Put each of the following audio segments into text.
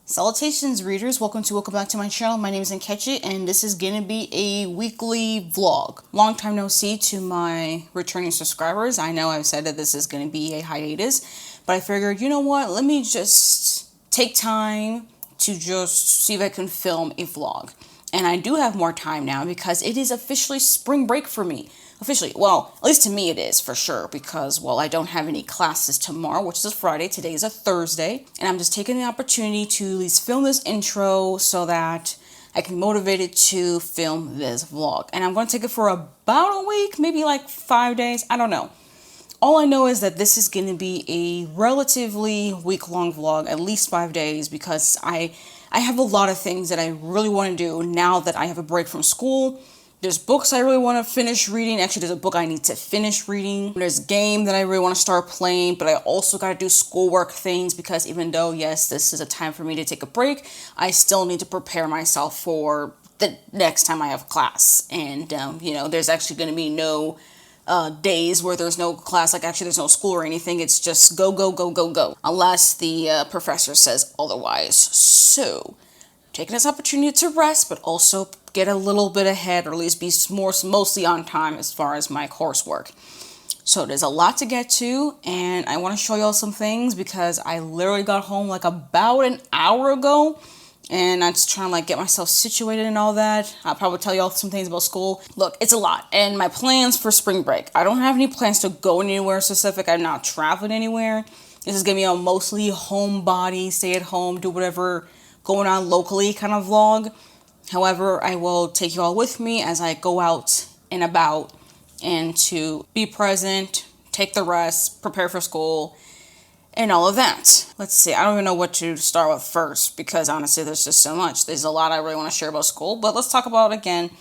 Salutations, readers. Welcome back to my channel. My name is Nkechi, and this is gonna be a weekly vlog. Long time no see to my returning subscribers. I know I've said that this is gonna be a hiatus, but I figured, you know what? Let me just take time to just see if I can film a vlog. And I do have more time now because it is officially spring break for me. Officially, well, at least to me it is for sure, because, well, I don't have any classes tomorrow, which is a Friday. Today is a Thursday, and I'm just taking the opportunity to at least film this intro so that I can motivate it to film this vlog. And I'm going to take it for about a week, maybe like 5 days. I don't know. All I know is that this is going to be a relatively week-long vlog, at least 5 days, because I have a lot of things that I really want to do now that I have a break from school. There's books I really want to finish reading. Actually, there's a book I need to finish reading. There's a game that I really want to start playing, but I also got to do schoolwork things because even though, yes, this is a time for me to take a break, I still need to prepare myself for the next time I have class. And, there's actually going to be no days where there's no class, like actually there's no school or anything. It's just go, go, go, go, go, unless the professor says otherwise. So, taking this opportunity to rest, but also get a little bit ahead, or at least be mostly on time as far as my coursework. So there's a lot to get to, and I want to show y'all some things because I literally got home like about an hour ago, and I'm just trying to get myself situated and all that. I'll probably tell y'all some things about school. Look, it's a lot, and my plans for spring break. I don't have any plans to go anywhere specific. I'm not traveling anywhere. This is gonna be a mostly homebody, stay at home, do whatever going on locally kind of vlog. However, I will take you all with me as I go out and about and to be present, take the rest, prepare for school, and all of that. Let's see, I don't even know what to start with first because honestly, there's just so much. There's a lot I really want to share about school, but let's talk about it again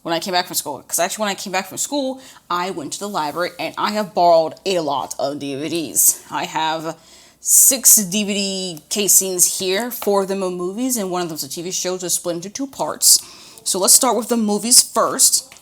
when I came back from school. Because actually when I came back from school, I went to the library and I have borrowed a lot of DVDs. I have 6 DVD casings here, 4 of them are movies, and one of them is a TV show, just split into 2 parts. So let's start with the movies first.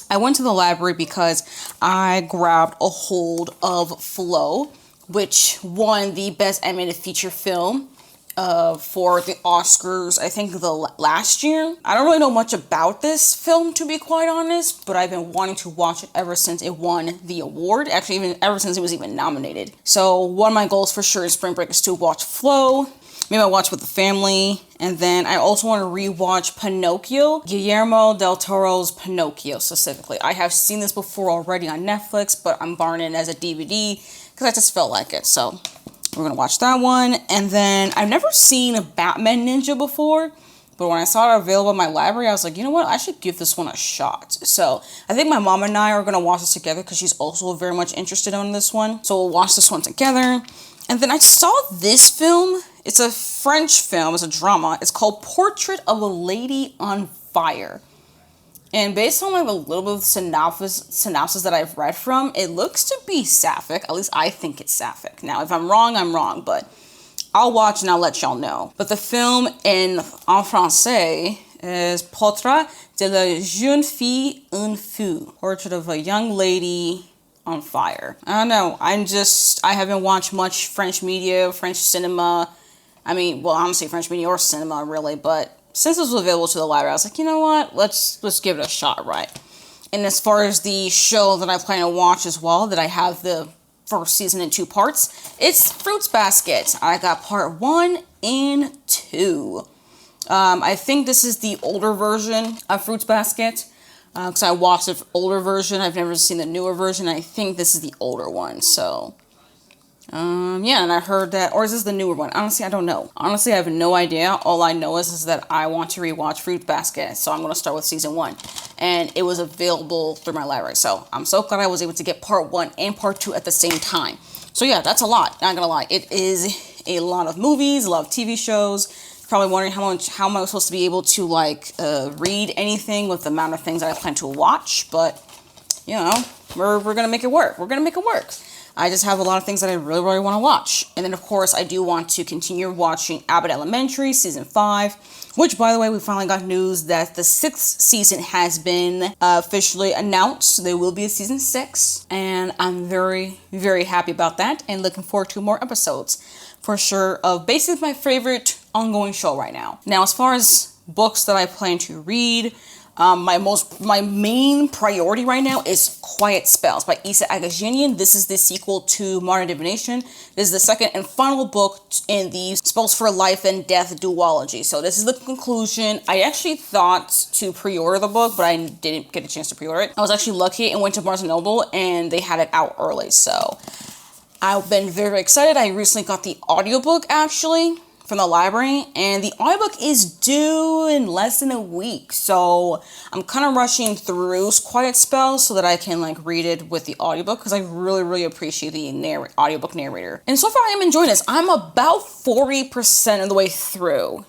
I went to the library because I grabbed a hold of Flow, which won the Best Animated Feature Film for the Oscars, I think the last year. I don't really know much about this film, to be quite honest, but I've been wanting to watch it ever since it won the award. Actually, even ever since it was even nominated. So one of my goals for sure in spring break is to watch Flow. Maybe I'll watch with the family. And then I also want to rewatch Pinocchio, Guillermo del Toro's Pinocchio specifically. I have seen this before already on Netflix, but I'm borrowing it as a DVD because I just felt like it. So we're going to watch that one. And then I've never seen Batman Ninja before, but when I saw it available in my library, I was like, you know what? I should give this one a shot. So I think my mom and I are going to watch this together because she's also very much interested in this one. So we'll watch this one together. And then I saw this film. It's a French film. It's a drama. It's called Portrait of a Lady on Fire. And based on a little bit of synopsis that I've read from, it looks to be sapphic. At least I think it's sapphic. Now, if I'm wrong, I'm wrong, but I'll watch and I'll let y'all know. But the film en français is Portrait de la jeune fille en feu. Portrait of a young lady on fire. I don't know. I haven't watched much French media, French cinema. I mean, well, honestly, French media or cinema, really, but since this was available to the library, I was like, you know what? Let's give it a shot, right? And as far as the show that I plan to watch as well, that I have the first season in 2 parts, it's Fruits Basket. I got part 1 and 2. I think this is the older version of Fruits Basket, because I watched the older version. I've never seen the newer version. I think this is the older one, so yeah, and I heard that, or is this the newer one? Honestly, I don't know. Honestly, I have no idea. All I know is that I want to rewatch Fruit Basket, so I'm going to start with season 1. And it was available through my library, so I'm so glad I was able to get part 1 and part 2 at the same time. So yeah, that's a lot, not gonna lie. It is a lot of movies, a lot of TV shows. Probably wondering how am I supposed to be able to read anything with the amount of things that I plan to watch, but you know, we're going to make it work. We're going to make it work. I just have a lot of things that I really, really want to watch. And then, of course, I do want to continue watching Abbott Elementary, Season 5, which, by the way, we finally got news that the 6th season has been officially announced. There will be a Season 6, and I'm very, very happy about that and looking forward to more episodes, for sure, of basically my favorite ongoing show right now. Now, as far as books that I plan to read, my main priority right now is Quiet Spells by Issa Agajanian. This is the sequel to Modern Divination. This is the second and final book in the Spells for Life and Death duology. So this is the conclusion. I actually thought to pre-order the book, but I didn't get a chance to pre-order it. I was actually lucky and went to Barnes & Noble and they had it out early. So I've been very excited. I recently got the audiobook actually from the library, and the audiobook is due in less than a week, so I'm kind of rushing through Quiet Spells so that I can like read it with the audiobook, because I really appreciate the audiobook narrator. And so far I am enjoying this. I'm about 40% of the way through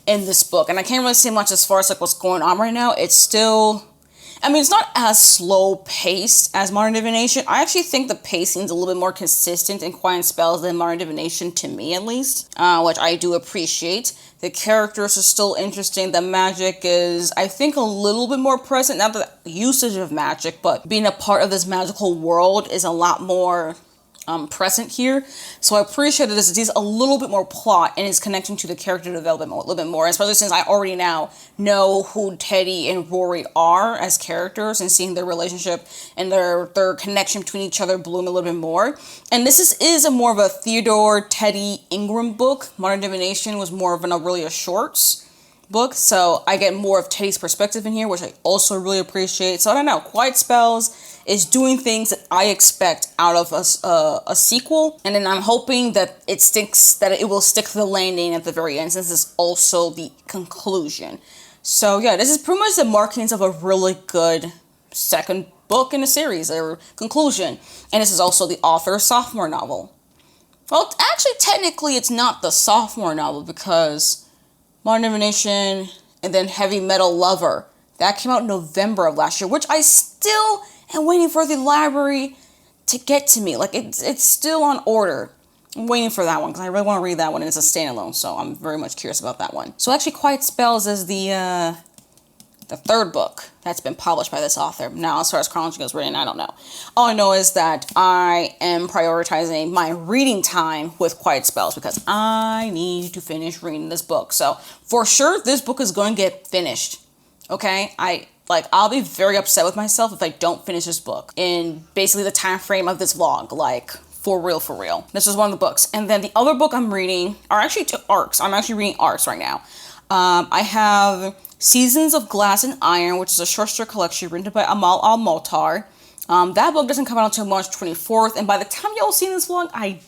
in this book, and I can't really say much as far as like what's going on right now. It's still, I mean, it's not as slow paced as Modern Divination. I actually think the pacing is a little bit more consistent in Quiet Spells than Modern Divination, to me at least, which I do appreciate. The characters are still interesting. The magic is, I think, a little bit more present. Not the usage of magic, but being a part of this magical world is a lot more present here. So I appreciate that this is a little bit more plot and its connection to the character development a little bit more, especially since I already now know who Teddy and Rory are as characters, and seeing their relationship and their connection between each other bloom a little bit more. And this is a more of a Theodore Teddy Ingram book. Modern Divination was more of a shorts book, so I get more of Teddy's perspective in here, which I also really appreciate. So I don't know, Quiet Spells is doing things that I expect out of a sequel, and then I'm hoping that it will stick to the landing at the very end, since this is also the conclusion. So yeah, this is pretty much the markings of a really good second book in a series, or conclusion. And this is also the author's sophomore novel. Well, actually, technically, it's not the sophomore novel, because Modern Divination and then Heavy Metal Lover, that came out in November of last year, which I still am waiting for the library to get to me. Like, it's still on order. I'm waiting for that one, because I really want to read that one, and it's a standalone, so I'm very much curious about that one. So actually, Quiet Spells is the third book that's been published by this author. Now, as far as chronology goes written, I don't know. All I know is that I am prioritizing my reading time with Quiet Spells, because I need to finish reading this book. So for sure, this book is going to get finished. Okay? I'll be very upset with myself if I don't finish this book in basically the time frame of this vlog. Like, for real. This is one of the books. And then the other book I'm reading are actually two arcs. I'm actually reading arcs right now. I have Seasons of Glass and Iron, which is a short story collection written by Amal Al-Motar. That book doesn't come out until March 24th, and by the time y'all see this vlog, I'm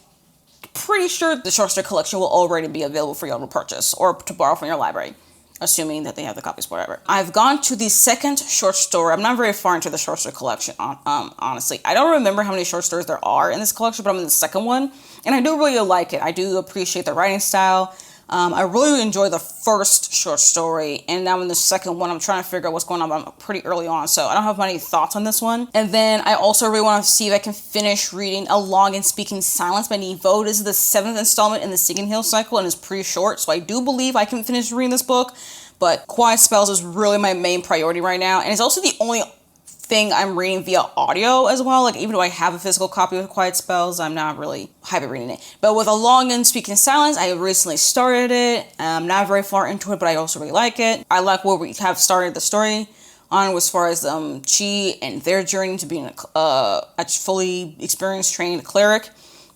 pretty sure the short story collection will already be available for y'all to purchase or to borrow from your library, assuming that they have the copies, whatever. I've gone to the second short story. I'm not very far into the short story collection, honestly. I don't remember how many short stories there are in this collection, but I'm in the second one, and I do really like it. I do appreciate the writing style. I really enjoy the first short story, and now in the second one, I'm trying to figure out what's going on, but I'm pretty early on, so I don't have many thoughts on this one. And then I also really want to see if I can finish reading A Long and Speaking Silence by Nevo. This is the 7th installment in the Seeking Hill cycle, and it's pretty short, so I do believe I can finish reading this book, but Quiet Spells is really my main priority right now, and it's also the only thing I'm reading via audio as well. Like, even though I have a physical copy of Quiet Spells, I'm not really hyped at reading it. But with A Long and Speaking Silence, I recently started it. I'm not very far into it, but I also really like it. I like where we have started the story on as far as Chi and their journey to being a fully experienced, trained cleric.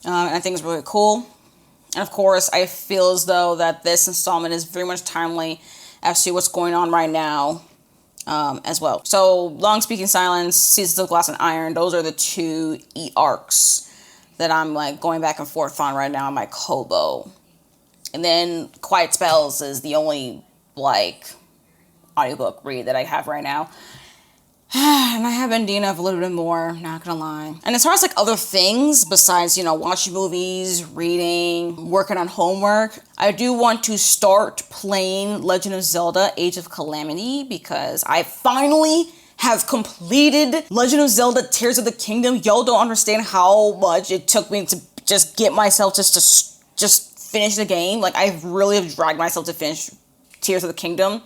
And I think it's really cool. And of course, I feel as though that this installment is very much timely as to what's going on right now. As well. So, Long Speaking Silence, Seasons of Glass and Iron, those are the two arcs that I'm like going back and forth on right now on my Kobo. And then Quiet Spells is the only like audiobook read that I have right now. And I have been doing a little bit more, not gonna lie. And as far as like other things besides, watching movies, reading, working on homework, I do want to start playing Legend of Zelda Age of Calamity, because I finally have completed Legend of Zelda Tears of the Kingdom. Y'all don't understand how much it took me to just get myself just finish the game. Like, I really have dragged myself to finish Tears of the Kingdom.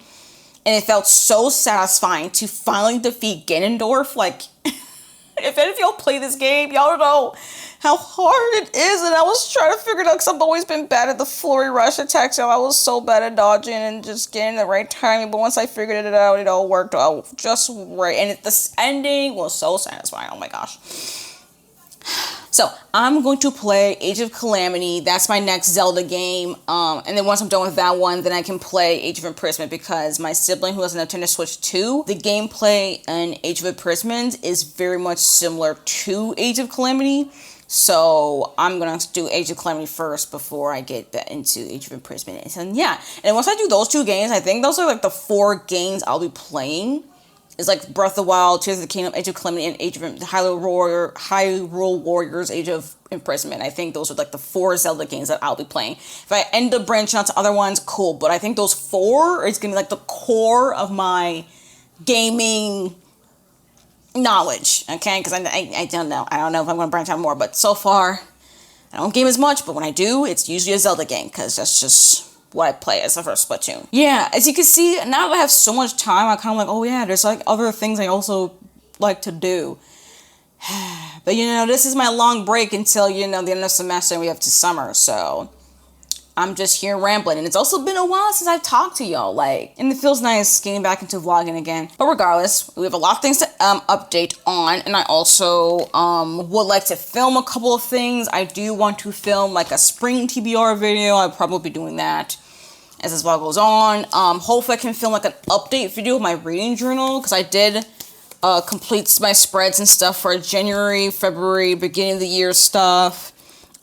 And it felt so satisfying to finally defeat Ganondorf. Like, it If any of y'all play this game, y'all know how hard it is. And I was trying to figure it out because I've always been bad at the flurry rush attacks. Y'all, I was so bad at dodging and just getting the right timing. But once I figured it out, it all worked out just right. And this ending was so satisfying. Oh my gosh. So I'm going to play Age of Calamity. That's my next Zelda game. And then once I'm done with that one, then I can play Age of Imprisonment, because my sibling who has a Nintendo Switch 2, the gameplay in Age of Imprisonment is very much similar to Age of Calamity. So I'm going to do Age of Calamity first before I get into Age of Imprisonment. And yeah, and once I do those 2 games, I think those are like the 4 games I'll be playing. It's like Breath of the Wild, Tears of the Kingdom, Age of Calamity, and Age of Hyrule Warriors, Age of Imprisonment. I think those are like the 4 Zelda games that I'll be playing. If I end up branching out to other ones, cool. But I think those 4 is going to be like the core of my gaming knowledge, okay? Because I don't know. I don't know if I'm going to branch out more. But so far, I don't game as much. But when I do, it's usually a Zelda game, because that's just what I play as the first Splatoon. Yeah, as you can see, now that I have so much time, I kind of like, oh yeah, there's like other things I also like to do. But you know, this is my long break until, you know, the end of the semester and we have to summer, so I'm just here rambling. And it's also been a while since I've talked to y'all, like, and it feels nice getting back into vlogging again. But regardless, we have a lot of things to update on, and I also would like to film a couple of things. I do want to film like a spring TBR video. I'll probably be doing that as this vlog goes on. Hopefully I can film like an update video of my reading journal, because I did complete my spreads and stuff for January, February, beginning of the year stuff.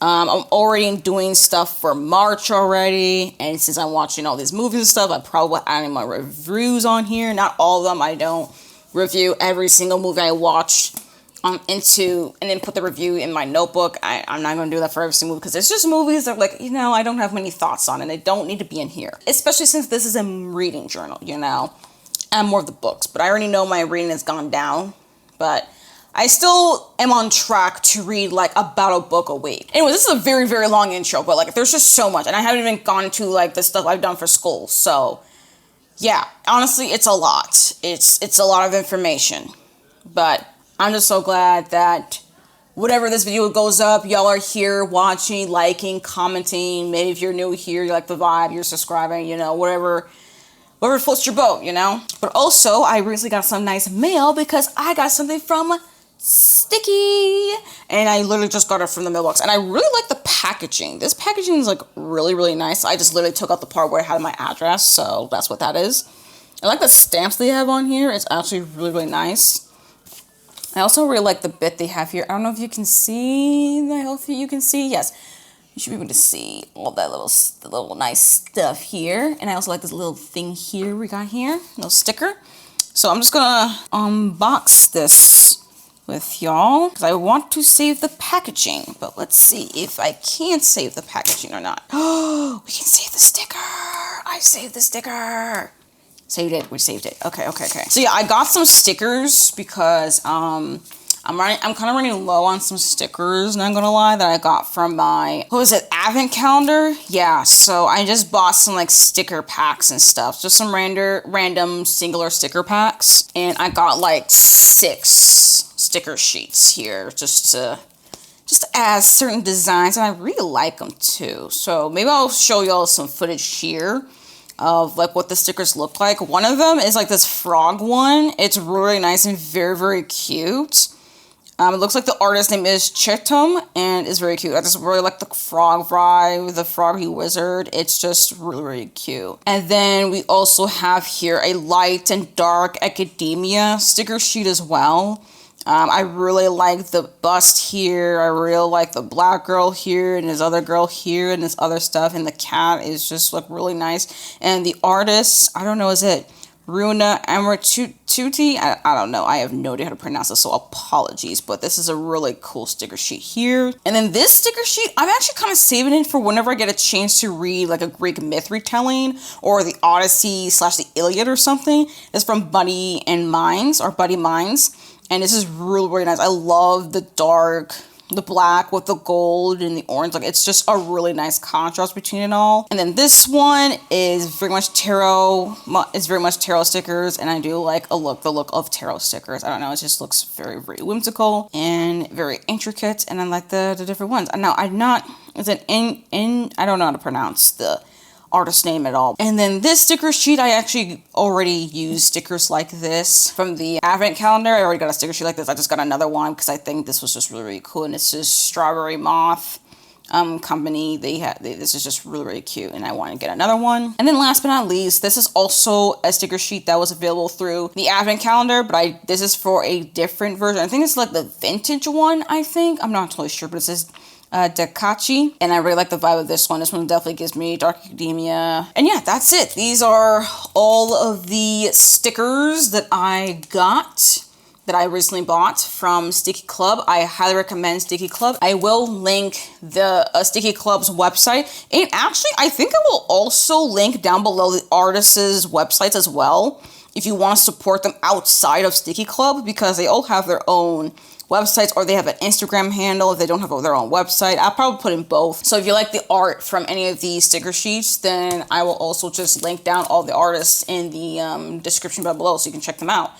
I'm already doing stuff for March already, and since I'm watching all these movies and stuff, I probably adding my reviews on here. Not all of them. I don't review every single movie I watch into, and then put the review in my notebook. I'm not going to do that for every single movie, because there's just movies that, like, you know, I don't have many thoughts on, and they don't need to be in here. Especially since this is a reading journal, you know. I'm more of the books, but I already know my reading has gone down. But I still am on track to read, like, about a book a week. Anyway, this is a very, very long intro, but, like, there's just so much. And I haven't even gone to, like, the stuff I've done for school. So, yeah, honestly, it's a lot. It's a lot of information. But I'm just so glad that whatever this video goes up, y'all are here watching, liking, commenting. Maybe if you're new here, you like the vibe, you're subscribing, you know, whatever floats your boat, you know. But also, I recently got some nice mail, because I got something from Sticky, and I literally just got it from the mailbox, and I really like the packaging. This packaging is like really, really nice. I just literally took out the part where it had my address, so that's what that is. I like the stamps they have on here. It's actually really, really nice. I also really like the bit they have here. I don't know if you can see. I hope you can see. Yes, you should be able to see all that little nice stuff here. And I also like this little thing here we got here, little sticker. So I'm just gonna unbox this with y'all, because I want to save the packaging. But let's see if I can save the packaging or not. Oh, we can save the sticker. I saved the sticker. Saved it. We saved it. Okay. So yeah, I got some stickers because I'm kind of running low on some stickers, not gonna lie, that I got from my, what was it, advent calendar? Yeah, so I just bought some like sticker packs and stuff, just some random singular sticker packs, and I got like 6 sticker sheets here just to add certain designs, and I really like them too. So maybe I'll show y'all some footage here of like what the stickers look like. One of them is like this frog one. It's really nice and very, very cute. It looks like the artist name is Chetum, and it's very cute. I just really like the frog vibe, the froggy wizard. It's just really, really cute. And then we also have here a light and dark academia sticker sheet as well. I really like the bust here. I really like the black girl here, and this other girl here, and this other stuff. And the cat is just like really nice. And the artist, I don't know, is it Runa Amartuti? I don't know. I have no idea how to pronounce this, so apologies. But this is a really cool sticker sheet here. And then this sticker sheet, I'm actually kind of saving it for whenever I get a chance to read like a Greek myth retelling, or the Odyssey / the Iliad or something. It's from Buddy Minds. And this is really, really nice. I love the dark, the black with the gold and the orange. Like, it's just a really nice contrast between it all. And then this one is very much tarot. It's very much tarot stickers, and I do like the look of tarot stickers. I don't know, it just looks very, very whimsical and very intricate, and I like the different ones. Now, I don't know how to pronounce the artist name at all. And then this sticker sheet, I actually already used stickers like this from the advent calendar. I already got a sticker sheet like this. I just got another one because I think this was just really, really cool. And it's just Strawberry Moth company. This is just really, really cute, and I want to get another one. And then last but not least, this is also a sticker sheet that was available through the advent calendar, but this is for a different version. I think it's like the vintage one, I think. I'm not totally sure, but it says Nkechi, and I really like the vibe of this one. This one definitely gives me Dark Academia. And yeah, that's it. These are all of the stickers that I got, that I recently bought from Sticky Club. I highly recommend Sticky Club. I will link the Sticky Club's website, and actually I think I will also link down below the artists' websites as well, if you want to support them outside of Sticky Club, because they all have their own websites, or they have an Instagram handle if they don't have their own website. I'll probably put in both. So if you like the art from any of these sticker sheets, then I will also just link down all the artists in the description below so you can check them out.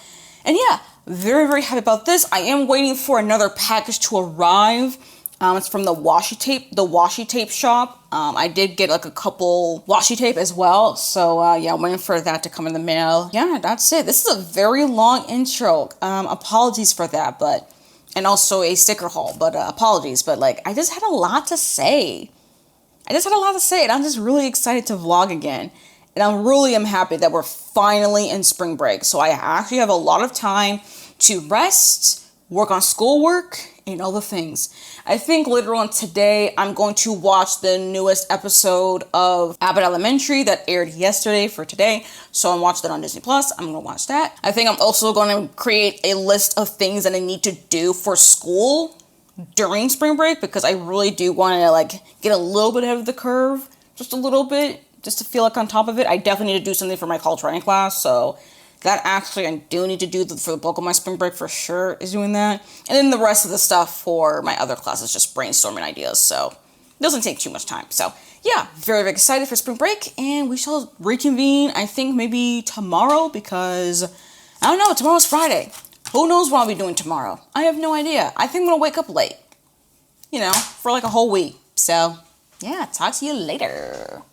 And yeah, very, very happy about this. I am waiting for another package to arrive. It's from the washi tape shop. I did get like a couple washi tape as well. So yeah, I'm waiting for that to come in the mail. Yeah, that's it. This is a very long intro. Apologies for that, and also a sticker haul, but apologies. But like, I just had a lot to say. And I'm just really excited to vlog again. And I really am happy that we're finally in spring break. So I actually have a lot of time to rest, work on schoolwork, and all the things. I think later on today, I'm going to watch the newest episode of Abbott Elementary that aired yesterday for today. So I'm watching that on Disney Plus. I'm going to watch that. I think I'm also going to create a list of things that I need to do for school during spring break, because I really do want to like get a little bit ahead of the curve, just a little bit, just to feel like on top of it. I definitely need to do something for my college writing class, so that actually I do need to do for the bulk of my spring break for sure, is doing that. And then the rest of the stuff for my other classes, just brainstorming ideas, so it doesn't take too much time. So yeah, very, very excited for spring break, and we shall reconvene, I think maybe tomorrow, because I don't know, tomorrow's Friday. Who knows what I'll be doing tomorrow? I have no idea. I think I'm gonna wake up late, for like a whole week. So yeah, talk to you later.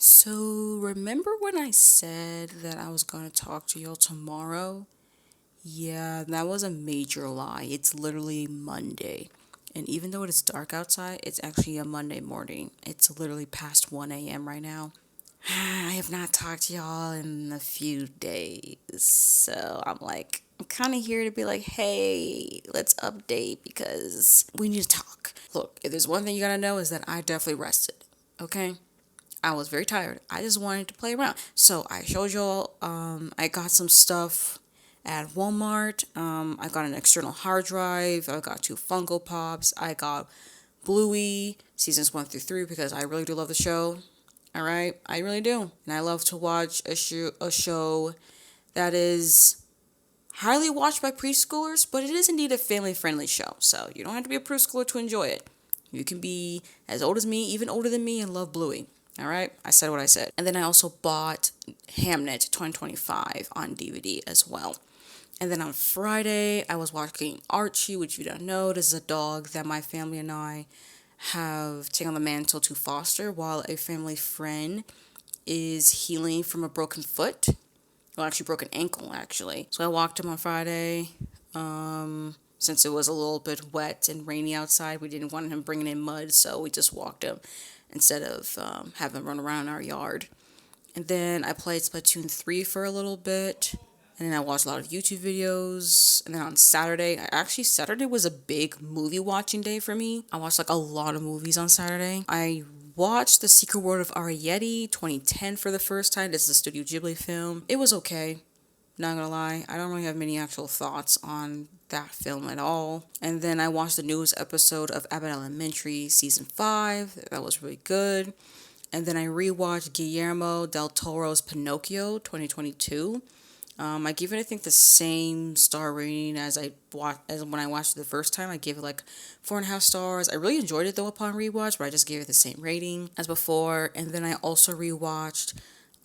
So, remember when I said that I was going to talk to y'all tomorrow? Yeah, that was a major lie. It's literally Monday. And even though it is dark outside, it's actually a Monday morning. It's literally past 1 a.m. right now. I have not talked to y'all in a few days. So, I'm kind of here to be like, hey, let's update because we need to talk. Look, if there's one thing you gotta know is that I definitely rested, okay? I was very tired. I just wanted to play around. So I showed y'all, I got some stuff at Walmart. I got an external hard drive. I got 2 Funko Pops. I got Bluey, seasons 1 through 3, because I really do love the show. All right? I really do. And I love to watch a show that is highly watched by preschoolers, but it is indeed a family-friendly show, so you don't have to be a preschooler to enjoy it. You can be as old as me, even older than me, and love Bluey. All right, I said what I said. And then I also bought Hamnet 2025 on DVD as well. And then on Friday, I was watching Archie, which you don't know, this is a dog that my family and I have taken on the mantle to foster while a family friend is healing from a broken foot. Well, actually, broken ankle, actually. So I walked him on Friday. Since it was a little bit wet and rainy outside, we didn't want him bringing in mud, so we just walked him instead of having him run around our yard. And then I played Splatoon 3 for a little bit. And then I watched a lot of YouTube videos. And then on Saturday, Saturday was a big movie watching day for me. I watched like a lot of movies on Saturday. I watched The Secret World of Arrietty 2010 for the first time. This is a Studio Ghibli film. It was okay. Not gonna lie, I don't really have many actual thoughts on that film at all. And then I watched the newest episode of Abbott Elementary season 5. That was really good. And then I rewatched Guillermo del Toro's Pinocchio 2022. I gave it, I think, the same star rating as when I watched it the first time. I gave it like 4.5 stars. I really enjoyed it though upon rewatch, but I just gave it the same rating as before. And then I also rewatched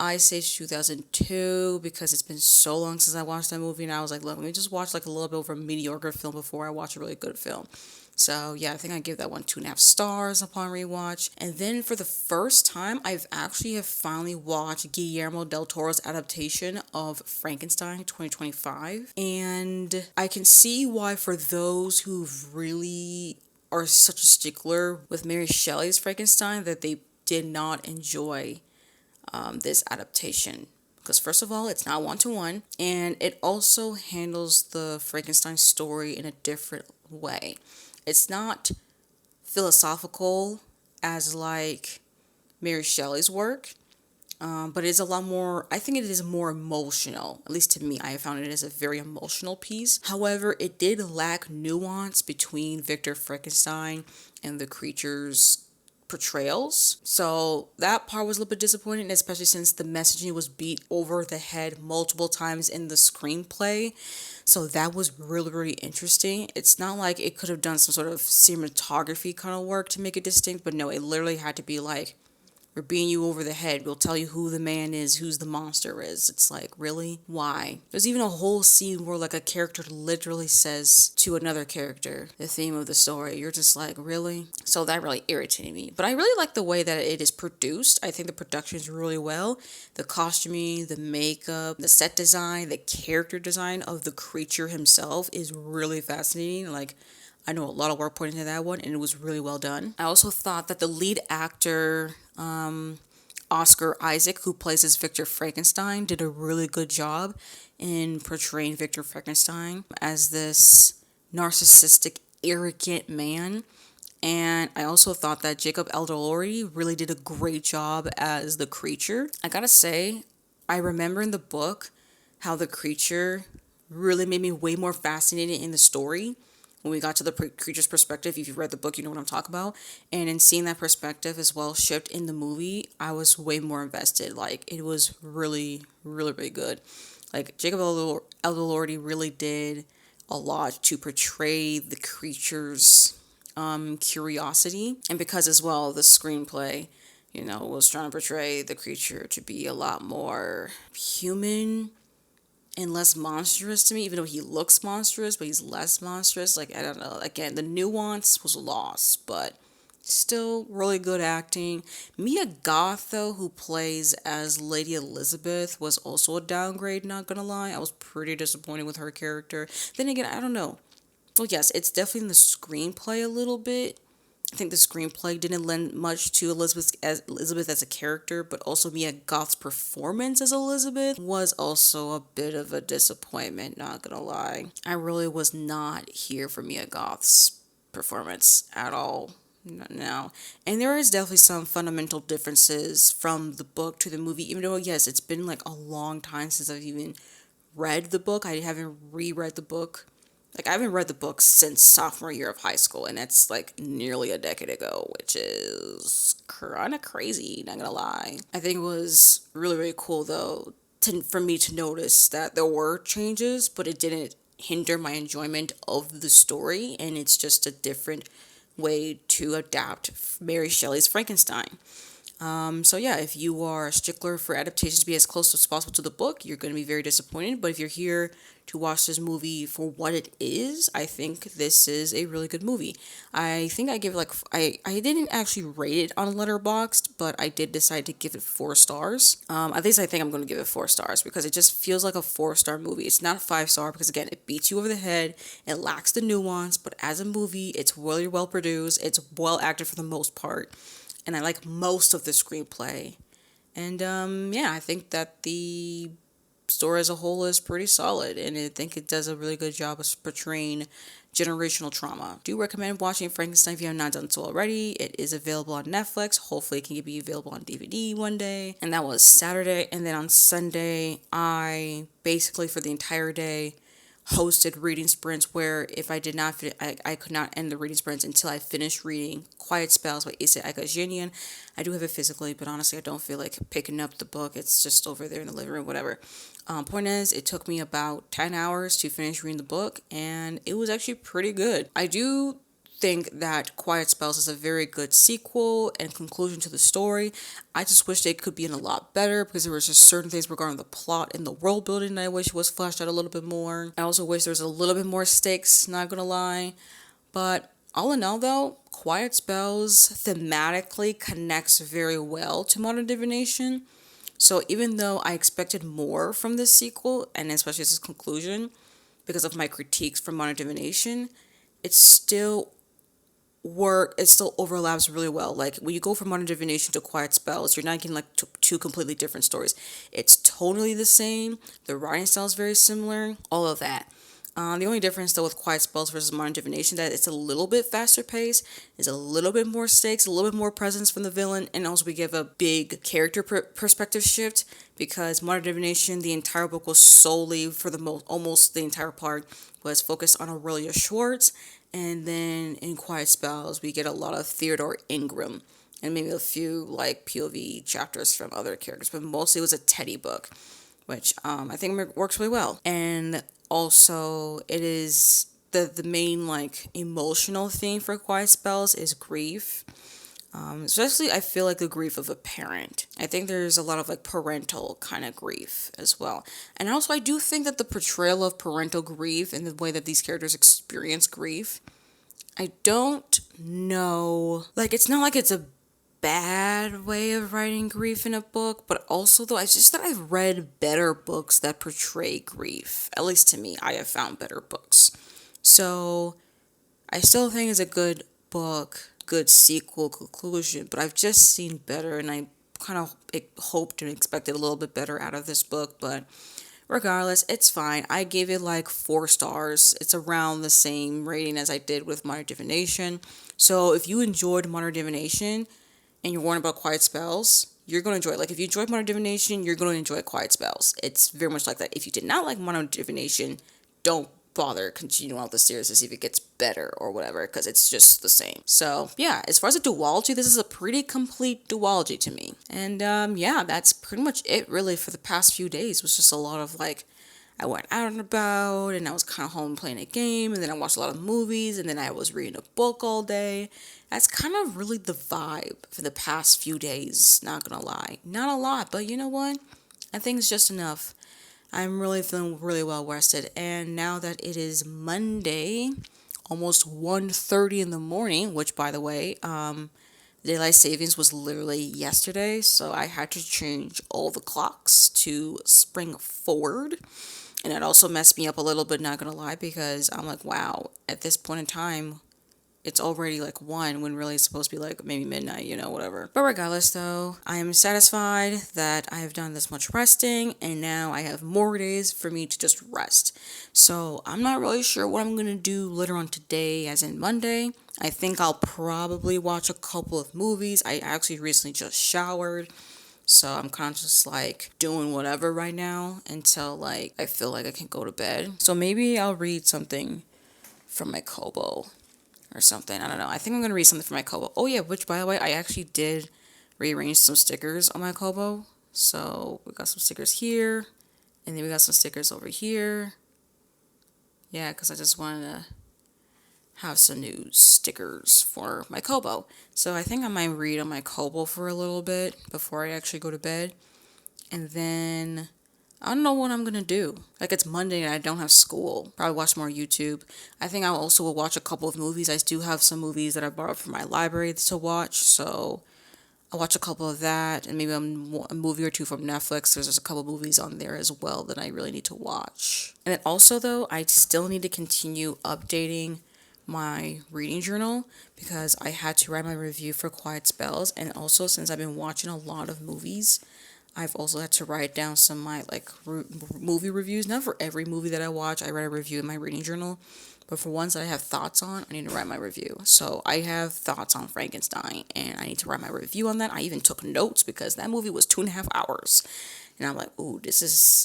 Ice Age 2002 because it's been so long since I watched that movie, and I was like, look, let me just watch like a little bit of a mediocre film before I watch a really good film. So yeah, I think I give that one 2.5 stars upon rewatch. And then for the first time, I've actually have finally watched Guillermo del Toro's adaptation of Frankenstein 2025. And I can see why for those who really are such a stickler with Mary Shelley's Frankenstein that they did not enjoy this adaptation. Because first of all, it's not one-to-one, and it also handles the Frankenstein story in a different way. It's not philosophical as like Mary Shelley's work, but it's a lot more, I think it is more emotional. At least to me, I have found it as a very emotional piece. However, it did lack nuance between Victor Frankenstein and the creature's portrayals. So that part was a little bit disappointing, especially since the messaging was beat over the head multiple times in the screenplay. So that was really, really interesting. It's not like it could have done some sort of cinematography kind of work to make it distinct, but no, it literally had to be like, we're beating you over the head. We'll tell you who the man is, who's the monster is. It's like, really? Why? There's even a whole scene where like a character literally says to another character the theme of the story. You're just like, really? So that really irritated me. But I really like the way that it is produced. I think the production is really well. The costuming, the makeup, the set design, the character design of the creature himself is really fascinating. Like, I know a lot of work put into that one, and it was really well done. I also thought that the lead actor, Oscar Isaac, who plays as Victor Frankenstein, did a really good job in portraying Victor Frankenstein as this narcissistic, arrogant man. And I also thought that Jacob Elordi really did a great job as the creature. I gotta say, I remember in the book how the creature really made me way more fascinated in the story when we got to the creature's perspective. If you've read the book, you know what I'm talking about. And in seeing that perspective as well shift in the movie, I was way more invested. Like, it was really, really, really good. Like, Jacob Elordi really did a lot to portray the creature's curiosity. And because as well, the screenplay, was trying to portray the creature to be a lot more human and less monstrous to me, even though he looks monstrous, but he's less monstrous. Like, I don't know. Again, the nuance was lost, but still really good acting. Mia Goth, though, who plays as Lady Elizabeth, was also a downgrade, not gonna lie. I was pretty disappointed with her character. Then again, I don't know. Well, yes, it's definitely in the screenplay a little bit. I think the screenplay didn't lend much to Elizabeth as a character, but also Mia Goth's performance as Elizabeth was also a bit of a disappointment, not gonna lie. I really was not here for Mia Goth's performance at all. No. And there is definitely some fundamental differences from the book to the movie, even though, yes, it's been like a long time since I've even read the book. I haven't reread the book. Like, I haven't read the book since sophomore year of high school, and that's like nearly a decade ago, which is kind of crazy, not gonna lie. I think it was really, really cool, though, for me to notice that there were changes, but it didn't hinder my enjoyment of the story, and it's just a different way to adapt Mary Shelley's Frankenstein. So yeah, if you are a stickler for adaptations to be as close as possible to the book, you're going to be very disappointed. But if you're here to watch this movie for what it is, I think this is a really good movie. I think I give it like I didn't actually rate it on Letterboxd, but I did decide to give it 4 stars. At least I think I'm going to give it 4 stars because it just feels like a 4-star movie. It's not a 5-star because again, it beats you over the head. It lacks the nuance, but as a movie, it's really well produced. It's well acted for the most part, and I like most of the screenplay. And yeah, I think that the story as a whole is pretty solid, and I think it does a really good job of portraying generational trauma. Do recommend watching Frankenstein if you have not done so already. It is available on Netflix. Hopefully, it can be available on DVD one day. And that was Saturday, and then on Sunday, I basically for the entire day hosted reading sprints where if I did not I could not end the reading sprints until I finished reading Quiet Spells by Issa Akajanian. I do have it physically, but honestly I don't feel like picking up the book. It's just over there in the living room, whatever. Point is, it took me about 10 hours to finish reading the book, and it was actually pretty good. I do think that Quiet Spells is a very good sequel and conclusion to the story. I just wish they could be in a lot better because there was just certain things regarding the plot and the world building that I wish was fleshed out a little bit more. I also wish there was a little bit more stakes, not gonna lie. But all in all though, Quiet Spells thematically connects very well to Modern Divination. So even though I expected more from this sequel, and especially its conclusion, because of my critiques from Modern Divination, it's still it still overlaps really well. Like when you go from Modern Divination to Quiet Spells, you're not getting like two completely different stories. It's totally the same. The writing style is very similar. All of that. The only difference though with Quiet Spells versus Modern Divination that it's a little bit faster paced, there's a little bit more stakes, a little bit more presence from the villain, and also we give a big character perspective shift because Modern Divination, the entire book was solely for the almost the entire part was focused on Aurelia Schwartz, and then in Quiet Spells we get a lot of Theodore Ingram and maybe a few like POV chapters from other characters, but mostly it was a Teddy book, which I think works really well. And also it is the main like emotional theme for Quiet Spells is grief. Especially I feel like the grief of a parent. I think there's a lot of like parental kind of grief as well. And also I do think that the portrayal of parental grief and the way that these characters experience grief, I don't know. Like it's not like it's a bad way of writing grief in a book, but also though it's just that I've read better books that portray grief. At least to me, I have found better books. So I still think it's a good book, good sequel conclusion, but I've just seen better, and I kind of hoped and expected a little bit better out of this book, but regardless, it's fine. I gave it like 4 stars. It's around the same rating as I did with Modern Divination. So if you enjoyed Modern Divination and you're worried about Quiet Spells, you're going to enjoy it. Like if you enjoyed Modern Divination, you're going to enjoy Quiet Spells. It's very much like that. If you did not like Modern Divination, don't bother continuing out the series to see if it gets better or whatever, because it's just the same. So yeah, as far as a duology, this is a pretty complete duology to me. And yeah, that's pretty much it really for the past few days. It was just a lot of like, I went out and about, and I was kind of home playing a game, and then I watched a lot of movies, and then I was reading a book all day. That's kind of really the vibe for the past few days, not gonna lie. Not a lot, but you know what? I think it's just enough. I'm really feeling really well rested, and now that it is Monday, almost 1:30 in the morning, which by the way, daylight savings was literally yesterday, so I had to change all the clocks to spring forward, and it also messed me up a little bit, not gonna lie, because I'm like, wow, at this point in time, it's already like 1 when really it's supposed to be like maybe midnight, whatever. But regardless though, I am satisfied that I have done this much resting, and now I have more days for me to just rest. So I'm not really sure what I'm gonna do later on today, as in Monday. I think I'll probably watch a couple of movies. I actually recently just showered, so I'm kind of just like doing whatever right now until like I feel like I can go to bed. So maybe I'll read something from my Kobo or something. I don't know. I think I'm going to read something from my Kobo. Oh yeah, which by the way, I actually did rearrange some stickers on my Kobo. So we got some stickers here, and then we got some stickers over here. Yeah, because I just wanted to have some new stickers for my Kobo. So I think I might read on my Kobo for a little bit before I actually go to bed. And then I don't know what I'm gonna do. Like, it's Monday and I don't have school. Probably watch more YouTube. I think I also will watch a couple of movies. I do have some movies that I borrowed from my library to watch, so I'll watch a couple of that, and maybe a movie or two from Netflix. There's a couple movies on there as well that I really need to watch. And then also, though, I still need to continue updating my reading journal because I had to write my review for Quiet Spells, and also since I've been watching a lot of movies, I've also had to write down some of my movie reviews. Not for every movie that I watch, I write a review in my reading journal, but for ones that I have thoughts on, I need to write my review. So I have thoughts on Frankenstein, and I need to write my review on that. I even took notes because that movie was 2.5 hours, and I'm like, ooh,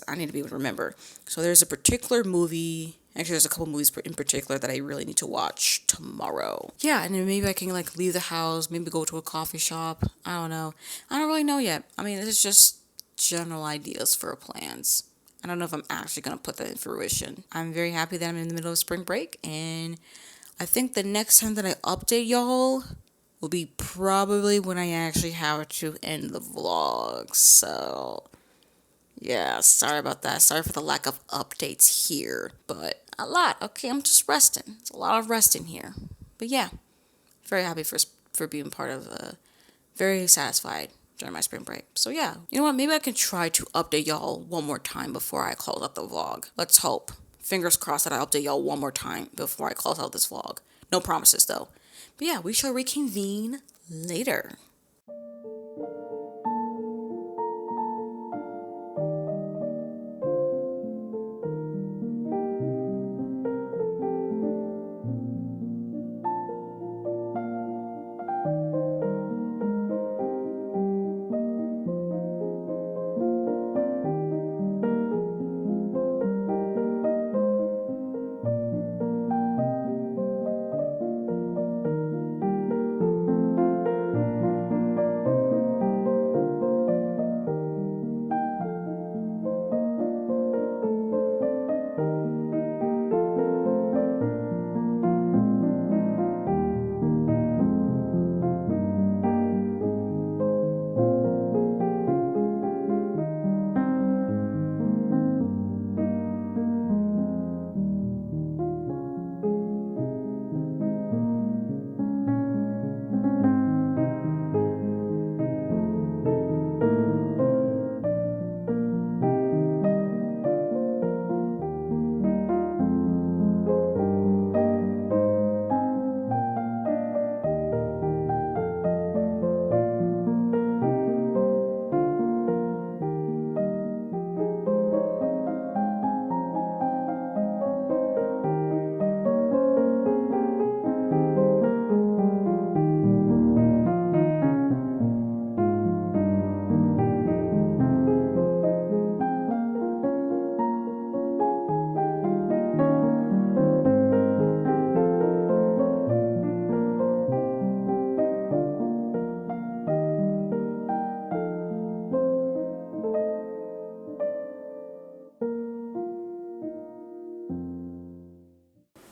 I need to be able to remember. So there's a particular movie. Actually, there's a couple movies in particular that I really need to watch tomorrow. Yeah, and then maybe I can leave the house, maybe go to a coffee shop. I don't know. I don't really know yet. I mean, it's just general ideas for plans. I don't know if I'm actually going to put that in fruition. I'm very happy that I'm in the middle of spring break, and I think the next time that I update y'all will be probably when I actually have to end the vlog. So yeah, sorry about that. Sorry for the lack of updates here, but a lot. Okay, I'm just resting. It's a lot of resting here. But yeah, very happy for being part of very satisfied during my spring break. So yeah, you know what? Maybe I can try to update y'all one more time before I close out the vlog. Let's hope. Fingers crossed that I update y'all one more time before I close out this vlog. No promises though. But yeah, we shall reconvene later.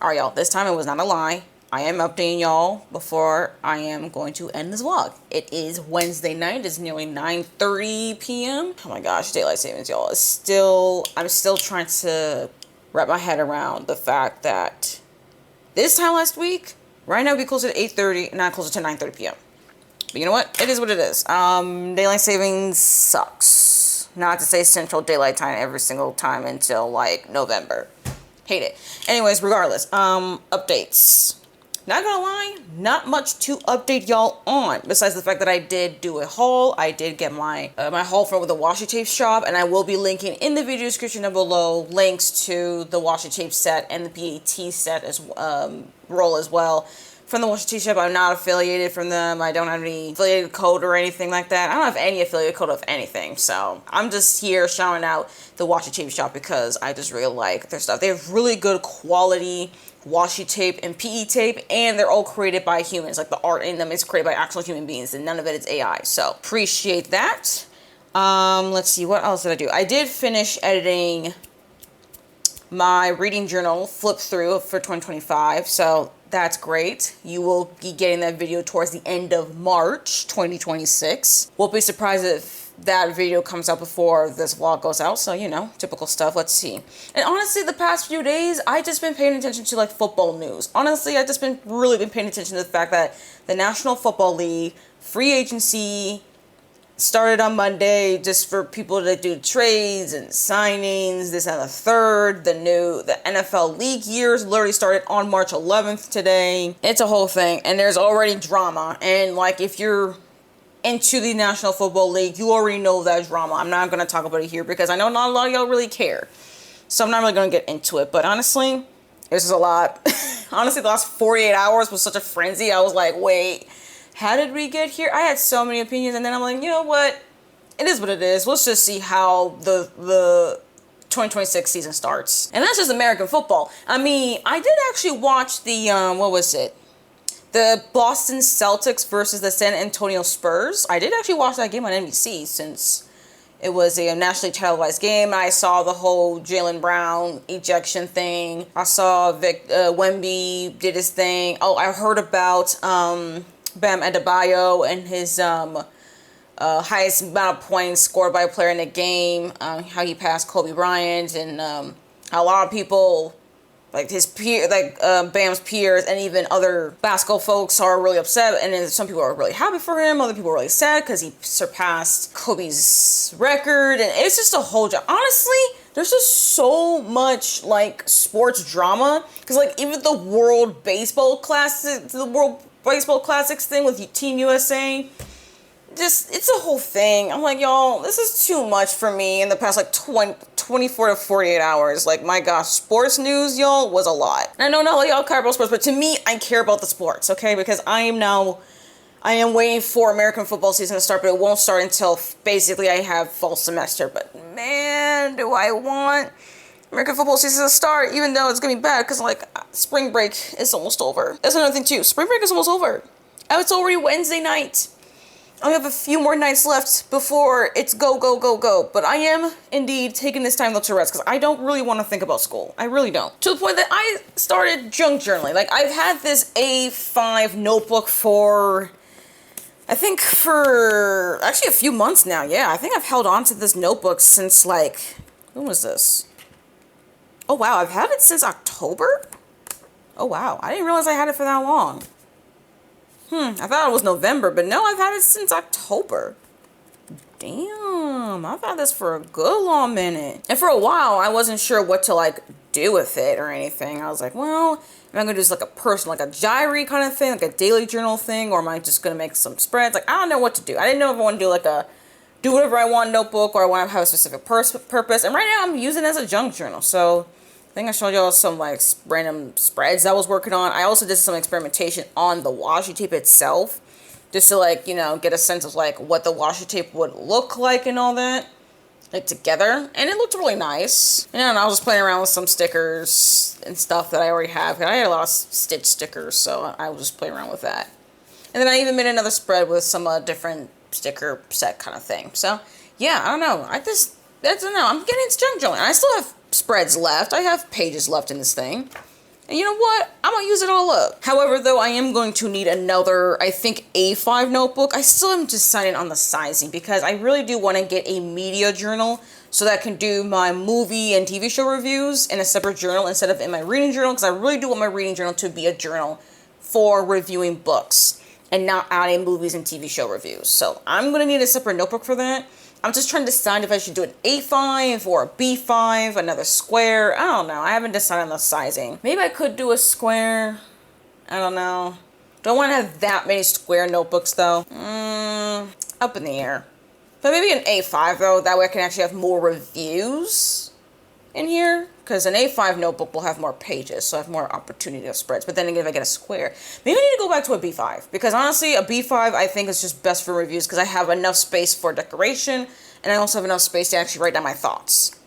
Alright, y'all, this time it was not a lie. I am updating y'all before I am going to end this vlog. It is Wednesday night. It's nearly 9:30 p.m. Oh my gosh, daylight savings, y'all. I'm still trying to wrap my head around the fact that this time last week, right now, it'd be closer to 8:30, not closer to 9:30 p.m. But you know what? It is what it is. Daylight savings sucks. Not to say central daylight time every single time until like November. Hate it. Anyways, regardless, updates. Not gonna lie, not much to update y'all on, besides the fact that I did do a haul. I did get my haul from the washi tape shop, and I will be linking in the video description down below links to the washi tape set and the PAT set as roll as well. From the washi tape shop, I'm not affiliated from them. I don't have any affiliated code or anything like that. I don't have any affiliate code of anything, so I'm just here shouting out the washi tape shop because I just really like their stuff. They have really good quality washi tape and PE tape, and they're all created by humans. Like, the art in them is created by actual human beings, and none of it is AI. So appreciate that. Let's see, what else did I do? I did finish editing my reading journal flip through for 2025, so that's great. You will be getting that video towards the end of March 2026. Won't be surprised if that video comes out before this vlog goes out, so you know, typical stuff. Let's see. And honestly, the past few days, I just been paying attention to like football news. Honestly, I just been paying attention to the fact that the National Football League free agency started on Monday, just for people to do trades and signings, this and the third. The NFL league years literally started on March 11th today. It's a whole thing, and there's already drama. And like, if you're into the National Football League, you already know that drama. I'm not going to talk about it here because I know not a lot of y'all really care. So I'm not really going to get into it. But honestly, this is a lot. Honestly, the last 48 hours was such a frenzy. I was like, wait, how did we get here? I had so many opinions, and then I'm like, you know what? It is what it is. Let's just see how the 2026 season starts. And that's just American football. I mean, I did actually watch the, what was it? The Boston Celtics versus the San Antonio Spurs. I did actually watch that game on NBC since it was a nationally televised game. I saw the whole Jaylen Brown ejection thing. I saw Wemby did his thing. Oh, I heard about Bam Adebayo and his highest amount of points scored by a player in a game, how he passed Kobe Bryant, and how a lot of people, like his peer, Bam's peers, and even other basketball folks are really upset, and then some people are really happy for him, other people are really sad because he surpassed Kobe's record, and it's just a whole job. Honestly, there's just so much like sports drama, because like even the World Baseball Classics thing with Team USA, just, it's a whole thing. I'm like, y'all, this is too much for me in the past like 24 to 48 hours. Like, my gosh, sports news, y'all, was a lot. And I know not all y'all care about sports, but to me, I care about the sports, okay? Because I am waiting for American football season to start, but it won't start until basically I have fall semester. But man, do I want American football season to start, even though it's gonna be bad, because like spring break is almost over. That's another thing too. Spring break is almost over. Oh, it's already Wednesday night. I have a few more nights left before it's go, go, go, go. But I am indeed taking this time to rest because I don't really want to think about school. I really don't. To the point that I started junk journaling. Like, I've had this A5 notebook for, I think for actually a few months now. Yeah, I think I've held on to this notebook since like, when was this? Oh wow, I've had it since October? Oh wow, I didn't realize I had it for that long. I thought it was November, but no, I've had it since October. Damn, I've had this for a good long minute. And for a while, I wasn't sure what to like do with it or anything. I was like, well, am I gonna do this like a personal, like a diary kind of thing, like a daily journal thing, or am I just gonna make some spreads? Like, I don't know what to do. I didn't know if I want to do like a do whatever I want notebook, or I want to have a specific purpose. And right now, I'm using it as a junk journal. So I think I showed y'all some like random spreads I was working on. I also did some experimentation on the washi tape itself, just to like, you know, get a sense of like what the washi tape would look like and all that, like together. And it looked really nice. And I was just playing around with some stickers and stuff that I already have. I had a lot of Stitch stickers, so I was just playing around with that. And then I even made another spread with some different sticker set kind of thing. So yeah, I don't know. I don't know. I'm getting into junk journaling. I still have spreads left. I have pages left in this thing. And you know what? I'm going to use it all up. However, though, I am going to need another, I think, A5 notebook. I still am deciding on the sizing because I really do want to get a media journal so that I can do my movie and TV show reviews in a separate journal instead of in my reading journal, because I really do want my reading journal to be a journal for reviewing books and not adding movies and TV show reviews. So I'm going to need a separate notebook for that. I'm just trying to decide if I should do an A5 or a B5, another square. I don't know. I haven't decided on the sizing. Maybe I could do a square. I don't know. Don't want to have that many square notebooks, though. Up in the air. But maybe an A5, though. That way I can actually have more reviews in here. Because an A5 notebook will have more pages, so I have more opportunity of spreads. But then again, if I get a square, maybe I need to go back to a B5. Because honestly, a B5 I think is just best for reviews because I have enough space for decoration, and I also have enough space to actually write down my thoughts.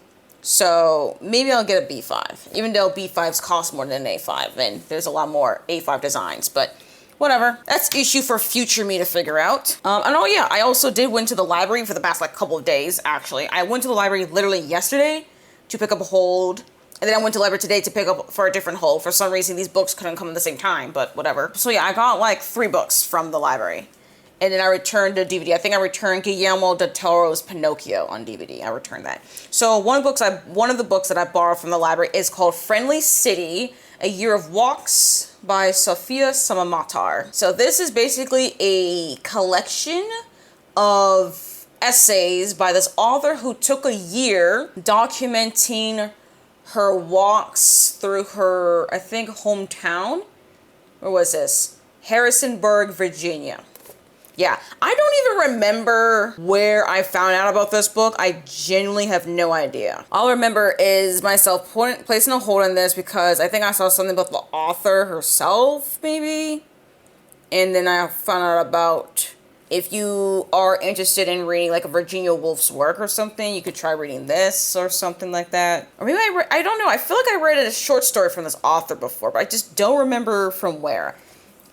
So maybe I'll get a B5, even though B5s cost more than an A5, and there's a lot more A5 designs. But whatever. That's issue for future me to figure out. And oh yeah, I also did went to the library for the past like couple of days, actually. I went to the library literally yesterday to pick up a hold. And then I went to the library today to pick up for a different hold. For some reason, these books couldn't come at the same time, but whatever. So yeah, I got like 3 books from the library. And then I returned the DVD. I think I returned Guillermo del Toro's Pinocchio on DVD. I returned that. So one of the books that I borrowed from the library is called Friendly City, A Year of Walks by Sofia Samamatar. So this is basically a collection of essays by this author who took a year documenting her walks through her, I think, hometown. Where was this? Harrisonburg, Virginia. Yeah, I don't even remember where I found out about this book. I genuinely have no idea. All I remember is myself placing a hold on this because I think I saw something about the author herself, maybe. And then I found out about if you are interested in reading like a Virginia Woolf's work or something, you could try reading this or something like that. Or maybe I don't know. I feel like I read a short story from this author before, but I just don't remember from where.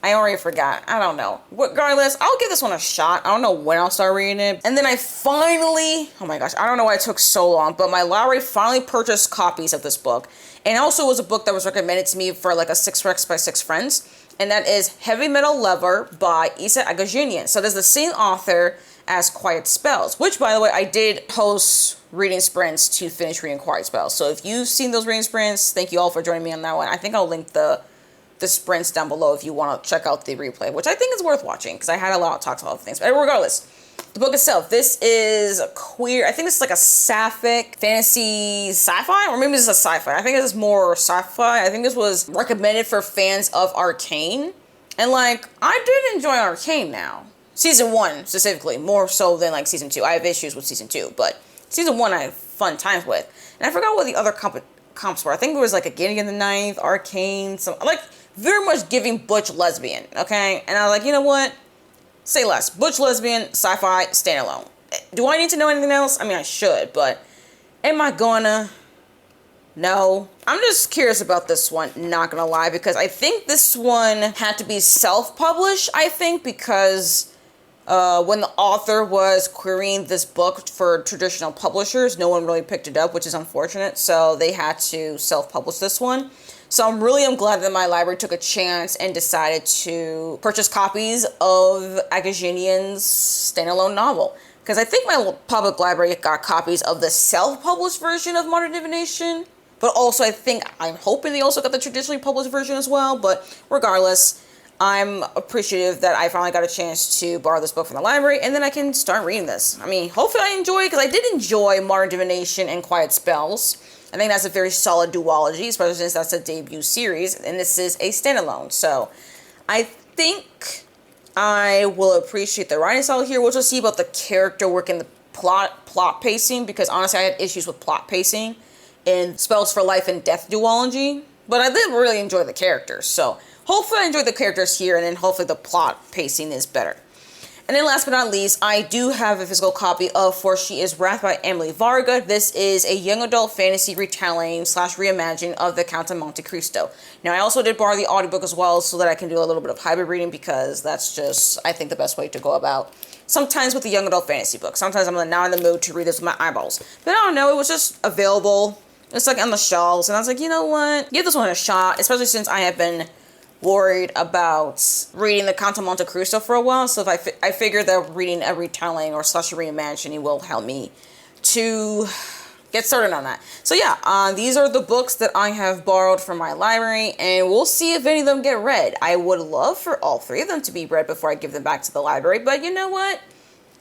I already forgot. I don't know. Regardless, I'll give this one a shot. I don't know when I'll start reading it. And then I finally, oh my gosh, I don't know why it took so long, but my library finally purchased copies of this book. And also it was a book that was recommended to me for like a 6Rex by 6 friends. And that is Heavy Metal Lover by Isa Agajanian. So there's the same author as Quiet Spells, which, by the way, I did post reading sprints to finish reading Quiet Spells. So if you've seen those reading sprints, thank you all for joining me on that one. I think I'll link the sprints down below if you want to check out the replay, which I think is worth watching because I had a lot of talks about other things. But regardless, the book itself, this is a queer, I think this is like a sapphic fantasy sci-fi, or maybe this is a sci-fi. I think this is more sci-fi. I think this was recommended for fans of Arcane. And like, I did enjoy Arcane now. Season 1 specifically, more so than like season 2. I have issues with season 2, but season 1 I had fun times with. And I forgot what the other comps were. I think it was like A Getting in the Ninth, Arcane, some like very much giving butch lesbian, okay? And I was like, you know what? Say less. Butch lesbian, sci-fi, standalone. Do I need to know anything else? I mean, I should, but am I gonna? No. I'm just curious about this one, not gonna lie, because I think this one had to be self-published, I think, because when the author was querying this book for traditional publishers, no one really picked it up, which is unfortunate, so they had to self-publish this one. So I'm glad that my library took a chance and decided to purchase copies of Agajanian's standalone novel. Because I think my public library got copies of the self-published version of Modern Divination. But also I'm hoping they also got the traditionally published version as well. But regardless, I'm appreciative that I finally got a chance to borrow this book from the library. And then I can start reading this. I mean, hopefully I enjoy it. Because I did enjoy Modern Divination and Quiet Spells. I think that's a very solid duology, especially since that's a debut series, and this is a standalone. So I think I will appreciate the writing style here. We'll just see about the character work and the plot pacing, because honestly, I had issues with plot pacing in Spells for Life and Death duology, but I did really enjoy the characters. So hopefully I enjoyed the characters here, and then hopefully the plot pacing is better. And then last but not least, I do have a physical copy of For She Is Wrath by Emily Varga. This is a young adult fantasy retelling / reimagining of the Count of Monte Cristo. Now, I also did borrow the audiobook as well so that I can do a little bit of hybrid reading, because that's just, I think, the best way to go about. Sometimes with the young adult fantasy book. Sometimes I'm not in the mood to read this with my eyeballs. But I don't know, it was just available. It's like on the shelves. And I was like, you know what? Give this one a shot, especially since I have been worried about reading the Count of Monte Cristo for a while, so if I figured that reading a retelling or / reimagining will help me to get started on that. So yeah, these are the books that I have borrowed from my library, and we'll see if any of them get read. I would love for all 3 of them to be read before I give them back to the library, but you know what?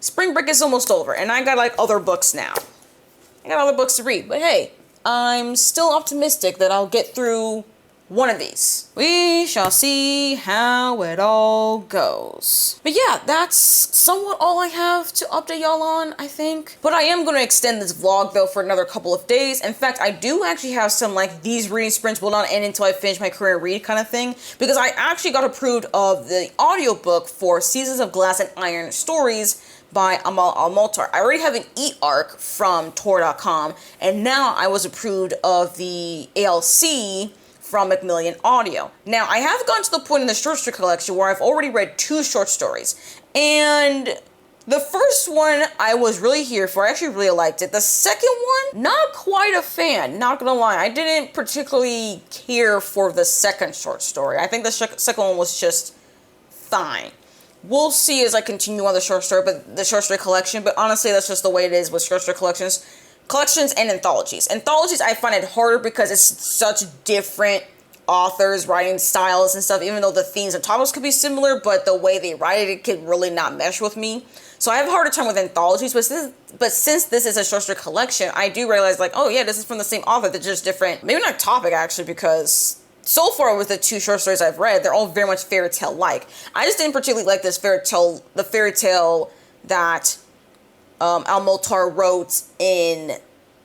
Spring break is almost over, and I got like other books now. I got other books to read, but hey, I'm still optimistic that I'll get through one of these. We shall see how it all goes. But yeah, that's somewhat all I have to update y'all on, I think. But I am going to extend this vlog though for another couple of days. In fact, I do actually have some like these reading sprints will not end until I finish my career read kind of thing, because I actually got approved of the audiobook for Seasons of Glass and Iron Stories by Amal Al-Multar. I already have an e-arc from Tor.com, and now I was approved of the ALC from Macmillan Audio. Now, I have gotten to the point in the short story collection where I've already read 2 short stories, and the first one I was really here for. I actually really liked it. The second one, not quite a fan, not gonna lie. I didn't particularly care for the second short story. I think the second one was just fine. We'll see as I continue on the short story collection, but honestly, that's just the way it is with short story collections and anthologies. Anthologies, I find it harder because it's such different authors, writing styles and stuff, even though the themes and topics could be similar, but the way they write it could really not mesh with me. So I have a harder time with anthologies, but since this is a short story collection, I do realize, like, oh yeah, this is from the same author, they're just different, maybe not topic actually, because so far with the 2 short stories I've read, they're all very much fairy tale like. I just didn't particularly like the fairy tale that Al-Motar wrote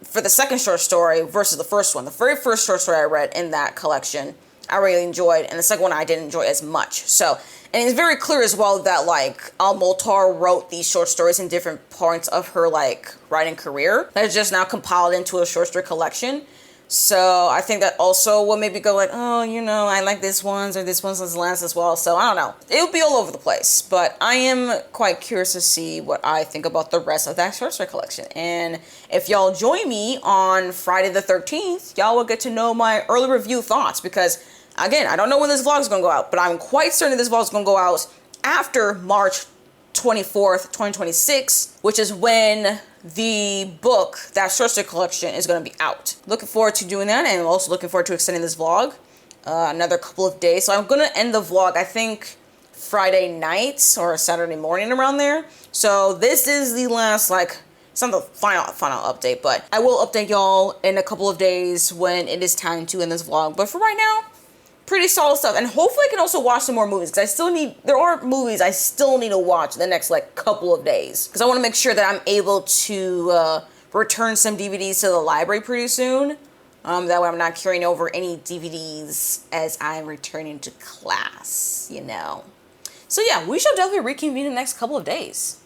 for the second short story versus the first one. The very first short story I read in that collection, I really enjoyed, and the second one I didn't enjoy as much. So, and it's very clear as well that, like, Al-Motar wrote these short stories in different points of her, like, writing career. That is just now compiled into a short story collection. So I think that also will maybe go like, oh, I like this one's, or this one's last as well. So I don't know. It'll be all over the place. But I am quite curious to see what I think about the rest of that short story collection. And if y'all join me on Friday the 13th, y'all will get to know my early review thoughts. Because, again, I don't know when this vlog is going to go out, but I'm quite certain this vlog is going to go out after March 24th, 2026, which is when the book, that short story collection, is going to be out. Looking forward to doing that, and I'm also looking forward to extending this vlog another couple of days. So I'm going to end the vlog, I think, Friday night or Saturday morning around there. So this is the last, like, it's not the final update, but I will update y'all in a couple of days when it is time to end this vlog. But for right now, pretty solid stuff, and hopefully I can also watch some more movies, because there are movies I still need to watch in the next, like, couple of days, because I want to make sure that I'm able to return some DVDs to the library pretty soon. That way I'm not carrying over any DVDs as I'm returning to class, So yeah, we shall definitely reconvene in the next couple of days.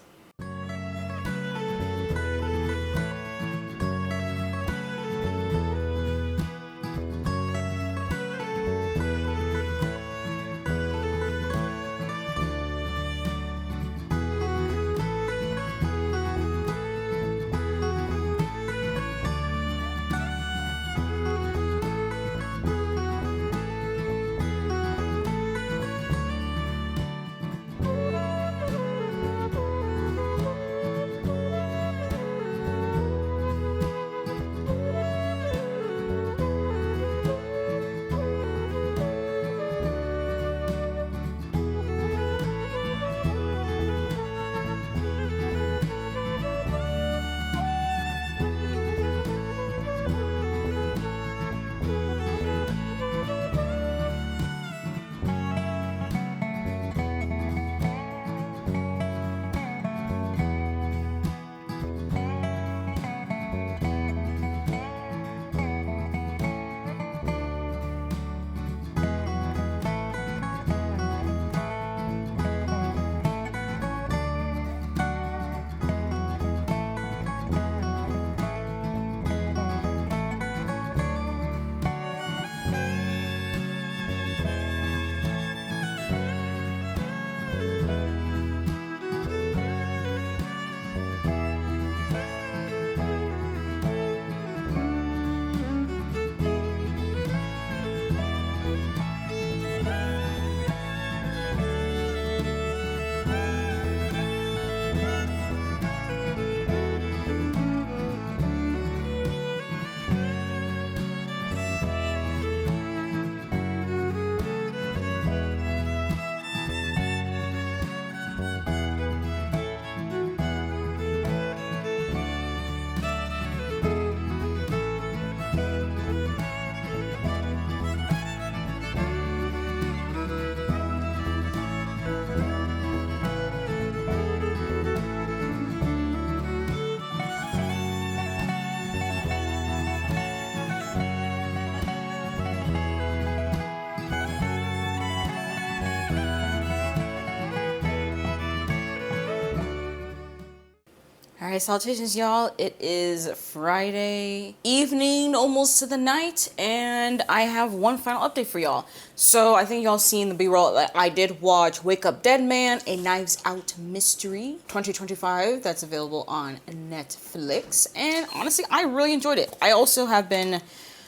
Alright, salutations, y'all. It is Friday evening, almost to the night, and I have one final update for y'all. So, I think y'all seen the B-roll. I did watch Wake Up Dead Man, a Knives Out mystery, 2025, that's available on Netflix, and honestly, I really enjoyed it. I also have been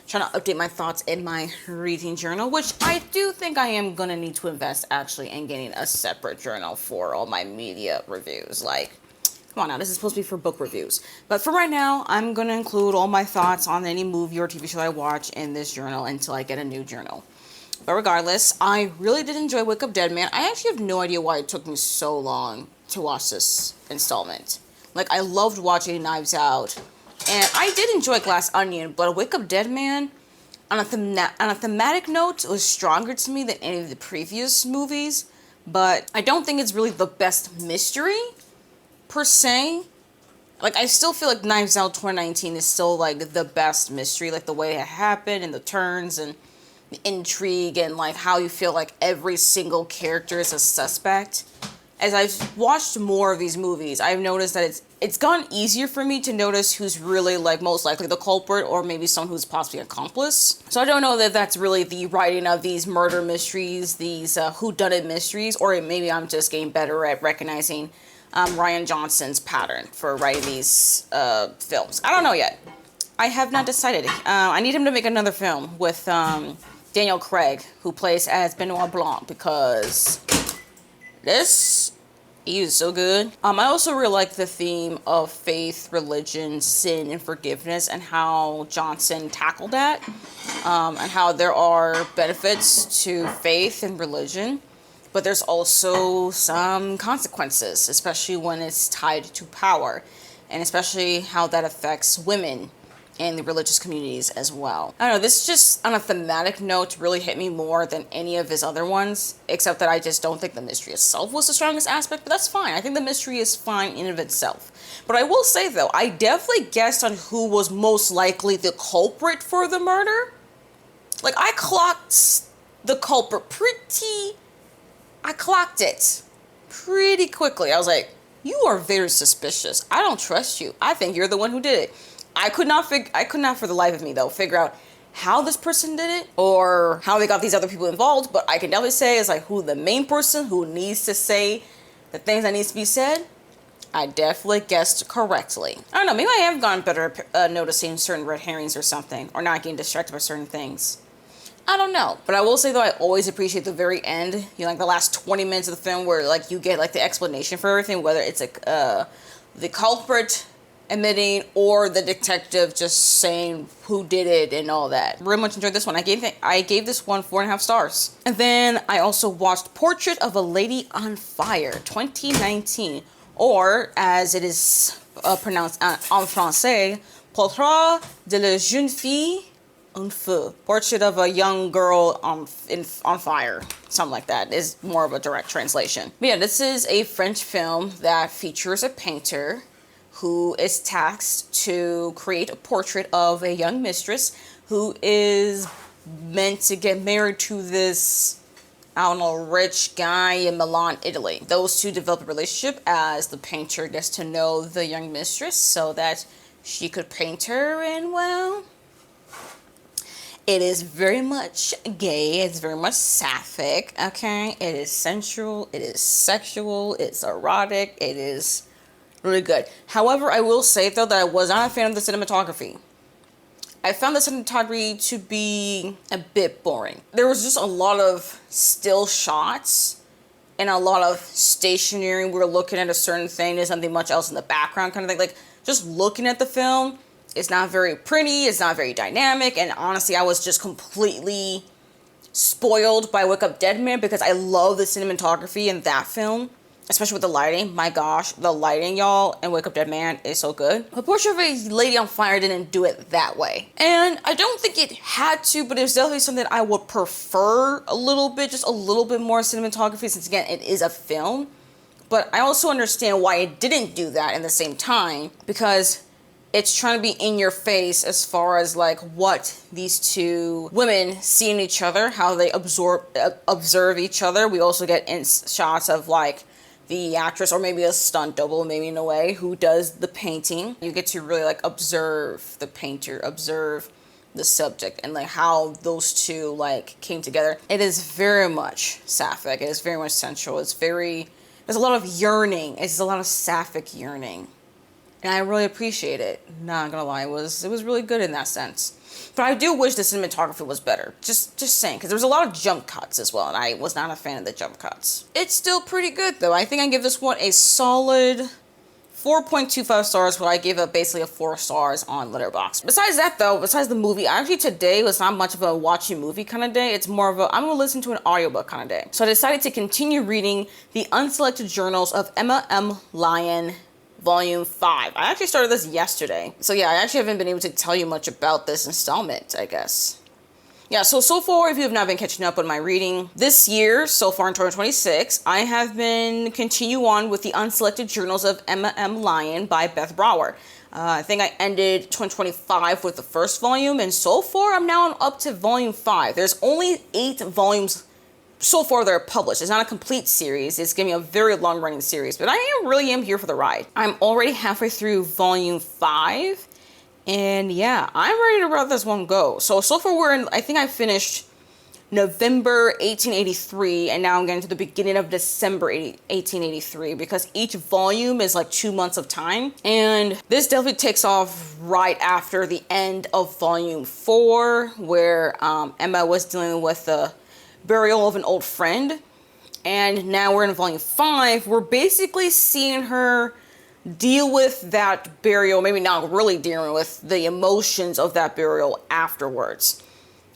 trying to update my thoughts in my reading journal, which I do think I am gonna need to invest actually in getting a separate journal for all my media reviews. Like, come on now, this is supposed to be for book reviews. But for right now, I'm going to include all my thoughts on any movie or TV show I watch in this journal until I get a new journal. But regardless, I really did enjoy Wake Up Dead Man. I actually have no idea why it took me so long to watch this installment. Like, I loved watching Knives Out. And I did enjoy Glass Onion, but Wake Up Dead Man, on a thematic note, was stronger to me than any of the previous movies. But I don't think it's really the best mystery per se. Like, I still feel like Knives Out 2019 is still like the best mystery, like the way it happened and the turns and the intrigue and like how you feel like every single character is a suspect. As I've watched more of these movies, I've noticed that it's gotten easier for me to notice who's really like most likely the culprit or maybe someone who's possibly an accomplice. So I don't know that that's really the writing of these murder mysteries, these whodunit mysteries, or maybe I'm just getting better at recognizing Rian Johnson's pattern for writing these films. I don't know yet. I have not decided. I need him to make another film with Daniel Craig, who plays as Benoit Blanc, because he is so good. I also really like the theme of faith, religion, sin, and forgiveness, and how Johnson tackled that, and how there are benefits to faith and religion. But there's also some consequences, especially when it's tied to power, and especially how that affects women in the religious communities as well. I don't know, this just, on a thematic note, really hit me more than any of his other ones, except that I just don't think the mystery itself was the strongest aspect, but that's fine. I think the mystery is fine in of itself. But I will say, though, I definitely guessed on who was most likely the culprit for the murder. Like, I clocked the culprit I clocked it pretty quickly. I was like, you are very suspicious. I don't trust you. I think you're the one who did it. I could not for the life of me, though, figure out how this person did it or how they got these other people involved, but I can definitely say is like who the main person who needs to say the things that needs to be said. I definitely guessed correctly. I don't know, maybe I have gotten better at noticing certain red herrings or something, or not getting distracted by certain things. I don't know, but I will say though, I always appreciate the very end, you know, like the last 20 minutes of the film where like you get like the explanation for everything, whether it's like the culprit admitting or the detective just saying who did it and all that. Really much enjoyed this one. I gave this one 4.5 stars. And then I also watched Portrait of a Lady on Fire, 2019, or as it is pronounced en français, Portrait de la jeune fille en feu. Portrait of a young girl on fire. Something like that is more of a direct translation. But yeah, this is a French film that features a painter who is tasked to create a portrait of a young mistress who is meant to get married to this, I don't know, rich guy in Milan, Italy. Those two develop a relationship as the painter gets to know the young mistress so that she could paint her, and well, it is very much gay, it's very much sapphic, okay? It is sensual, it is sexual, it's erotic, it is really good. However, I will say, though, that I was not a fan of the cinematography. I found the cinematography to be a bit boring. There was just a lot of still shots and a lot of stationary. We were looking at a certain thing, there's nothing much else in the background kind of thing. Like, just looking at the film, it's not very pretty, it's not very dynamic, and honestly, I was just completely spoiled by Wake Up Dead Man because I love the cinematography in that film, especially with the lighting. My gosh, the lighting, y'all, in Wake Up Dead Man is so good. But Portrait of a Lady on Fire didn't do it that way. And I don't think it had to, but it was definitely something I would prefer a little bit, just a little bit more cinematography, since again, it is a film. But I also understand why it didn't do that in the same time, because it's trying to be in your face as far as like what these two women see in each other, how they observe each other. We also get in shots of like the actress, or maybe a stunt double, maybe in a way, who does the painting. You get to really like observe the painter, observe the subject, and like how those two like came together. It is very much sapphic. It is very much sensual. There's a lot of yearning. It's a lot of sapphic yearning. And I really appreciate it. Not gonna lie, it was really good in that sense. But I do wish the cinematography was better. Just saying, because there was a lot of jump cuts as well, and I was not a fan of the jump cuts. It's still pretty good though. I think I give this one a solid 4.25 stars, where I gave it basically a 4 stars on Letterboxd. Besides that though, besides the movie, actually today was not much of a watching movie kind of day. It's more of a, I'm gonna listen to an audiobook kind of day. So I decided to continue reading The Unselected Journals of Emma M. Lyon, Volume 5. I actually started this yesterday. So yeah, I actually haven't been able to tell you much about this installment, I guess. Yeah, so far, if you have not been catching up on my reading, this year, so far in 2026, I have been continue on with The Unselected Journals of Emma M. Lyon by Beth Brower. I think I ended 2025 with the first volume, and so far I'm now up to Volume 5. There's only 8 volumes so far that are published. It's not a complete series. It's going to be a very long-running series, but I really am here for the ride. I'm already halfway through Volume 5. And yeah, I'm ready to let this one go. So far we're in, I think I finished November 1883, and now I'm getting to the beginning of December 1883, because each volume is like 2 months of time. And this definitely takes off right after the end of Volume 4, where Emma was dealing with the burial of an old friend. And now we're in Volume 5. We're basically seeing her deal with that burial, maybe not really dealing with the emotions of that burial afterwards.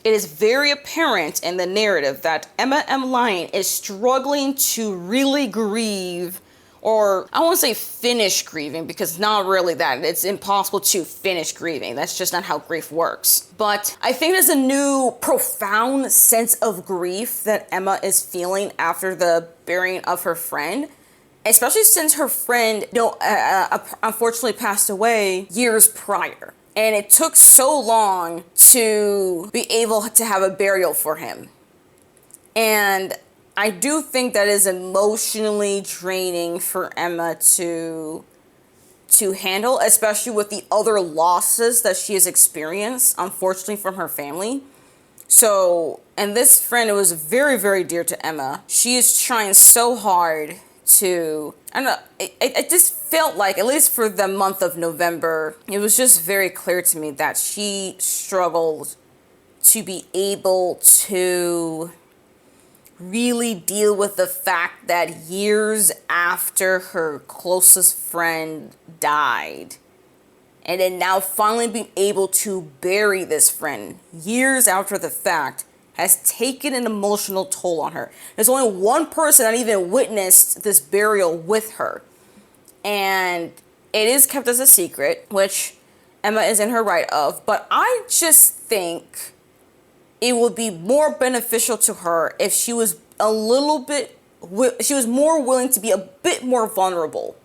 It is very apparent in the narrative that Emma M. Lyon is struggling to really grieve, or I won't say finish grieving, because not really that. It's impossible to finish grieving. That's just not how grief works. But I think there's a new profound sense of grief that Emma is feeling after the burying of her friend. Especially since her friend, unfortunately passed away years prior. And it took so long to be able to have a burial for him. And I do think that is emotionally draining for Emma to handle, especially with the other losses that she has experienced, unfortunately, from her family. So, and this friend, it was very, very dear to Emma. She is trying so hard to, I don't know, it just felt like, at least for the month of November, it was just very clear to me that she struggled to be able to really deal with the fact that years after her closest friend died, and then now finally being able to bury this friend years after the fact, has taken an emotional toll on her. There's only one person that even witnessed this burial with her. And it is kept as a secret, which Emma is in her right of. But I just think it would be more beneficial to her if she was more willing to be a bit more vulnerable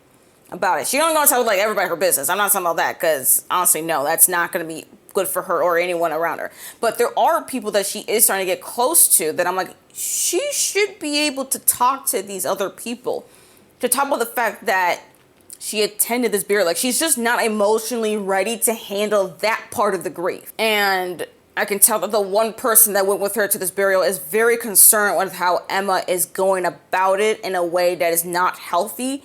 about it. She don't go tell like everybody her business. I'm not talking about that, because honestly, no, that's not going to be good for her or anyone around her. But there are people that she is starting to get close to that I'm like, she should be able to talk to these other people, to talk about the fact that she attended this burial. Like, she's just not emotionally ready to handle that part of the grief. And I can tell that the one person that went with her to this burial is very concerned with how Emma is going about it in a way that is not healthy.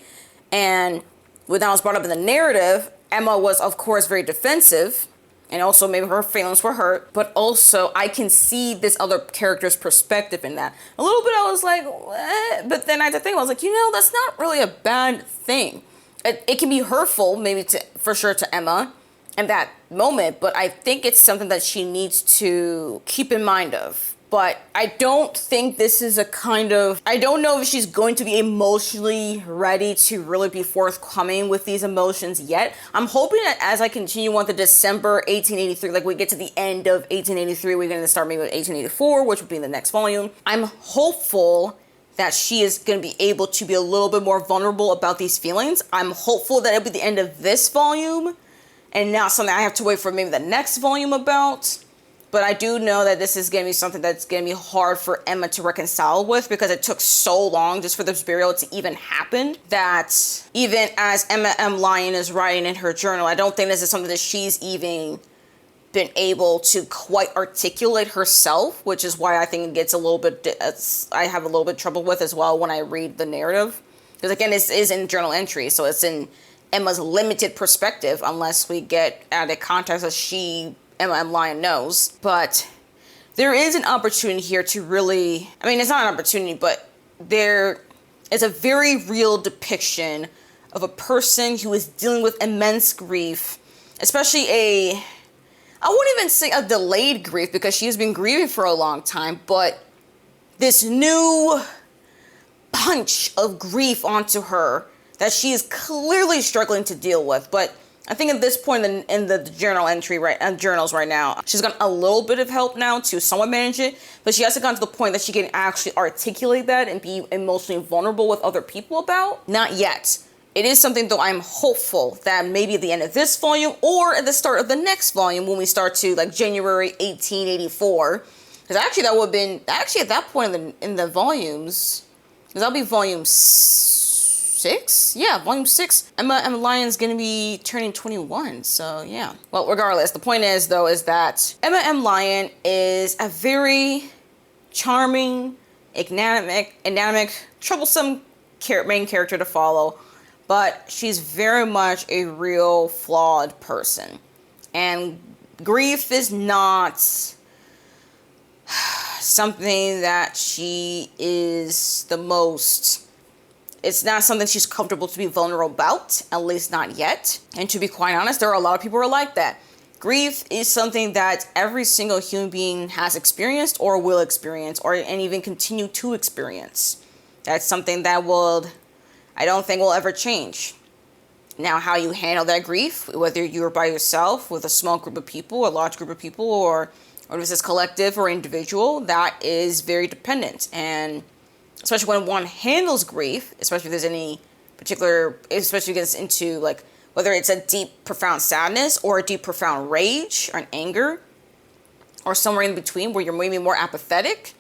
And when that was brought up in the narrative, Emma was, of course, very defensive. And also maybe her feelings were hurt, but also I can see this other character's perspective in that. A little bit I was like, what? But then I had to think, I was like, that's not really a bad thing. It can be hurtful, maybe for sure to Emma in that moment, but I think it's something that she needs to keep in mind of. But I don't think this is I don't know if she's going to be emotionally ready to really be forthcoming with these emotions yet. I'm hoping that as I continue on to December 1883, like we get to the end of 1883, we're going to start maybe with 1884, which would be the next volume. I'm hopeful that she is going to be able to be a little bit more vulnerable about these feelings. I'm hopeful that it'll be the end of this volume and not something I have to wait for maybe the next volume about. But I do know that this is going to be something that's going to be hard for Emma to reconcile with, because it took so long just for this burial to even happen, that even as Emma M. Lyon is writing in her journal, I don't think this is something that she's even been able to quite articulate herself, which is why I think it gets a little bit, I have a little bit trouble with as well when I read the narrative. Because again, this is in journal entry, so it's in Emma's limited perspective, unless we get added context that Emma M. Lyon knows. But there is an opportunity here to really, I mean, it's not an opportunity, but there is a very real depiction of a person who is dealing with immense grief, especially I wouldn't even say a delayed grief, because she has been grieving for a long time, but this new punch of grief onto her that she is clearly struggling to deal with. But I think at this point in the journal entry, journals right now, she's gotten a little bit of help now to somewhat manage it, but she hasn't gotten to the point that she can actually articulate that and be emotionally vulnerable with other people about. Not yet. It is something, though, I'm hopeful that maybe at the end of this volume or at the start of the next volume, when we start to like January 1884, because actually that would have been, actually at that point in the volumes, because that'll be volume 6? Yeah, volume 6. Emma Lyon's gonna be turning 21, so yeah. Well, regardless, the point is, though, is that Emma M. Lyon is a very charming, enigmatic, troublesome main character to follow. But she's very much a real flawed person. And grief is not something that she is it's not something she's comfortable to be vulnerable about, at least not yet. And to be quite honest, there are a lot of people who are like that. Grief is something that every single human being has experienced or will experience, and even continue to experience. That's something that I don't think will ever change. Now, how you handle that grief, whether you're by yourself, with a small group of people, a large group of people, or if it's collective or individual, that is very dependent. And especially when one handles grief, especially if there's any particular, especially if it gets into like, whether it's a deep, profound sadness or a deep, profound rage or an anger, or somewhere in between where you're maybe more apathetic.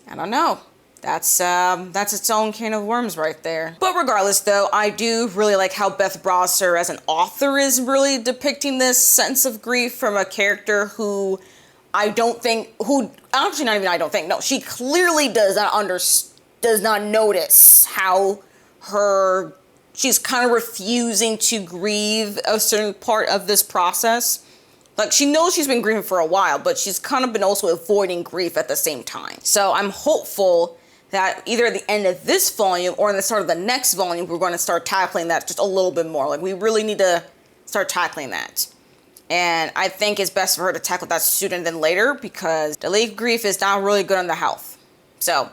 I don't know. That's its own can of worms right there. But regardless, though, I do really like how Beth Brosser as an author is really depicting this sense of grief from a character who she clearly does not notice how she's kind of refusing to grieve a certain part of this process. Like, she knows she's been grieving for a while, but she's kind of been also avoiding grief at the same time. So I'm hopeful that either at the end of this volume or in the start of the next volume, we're going to start tackling that just a little bit more. Like, we really need to start tackling that. And I think it's best for her to tackle that sooner than later, because delayed grief is not really good on the health. So,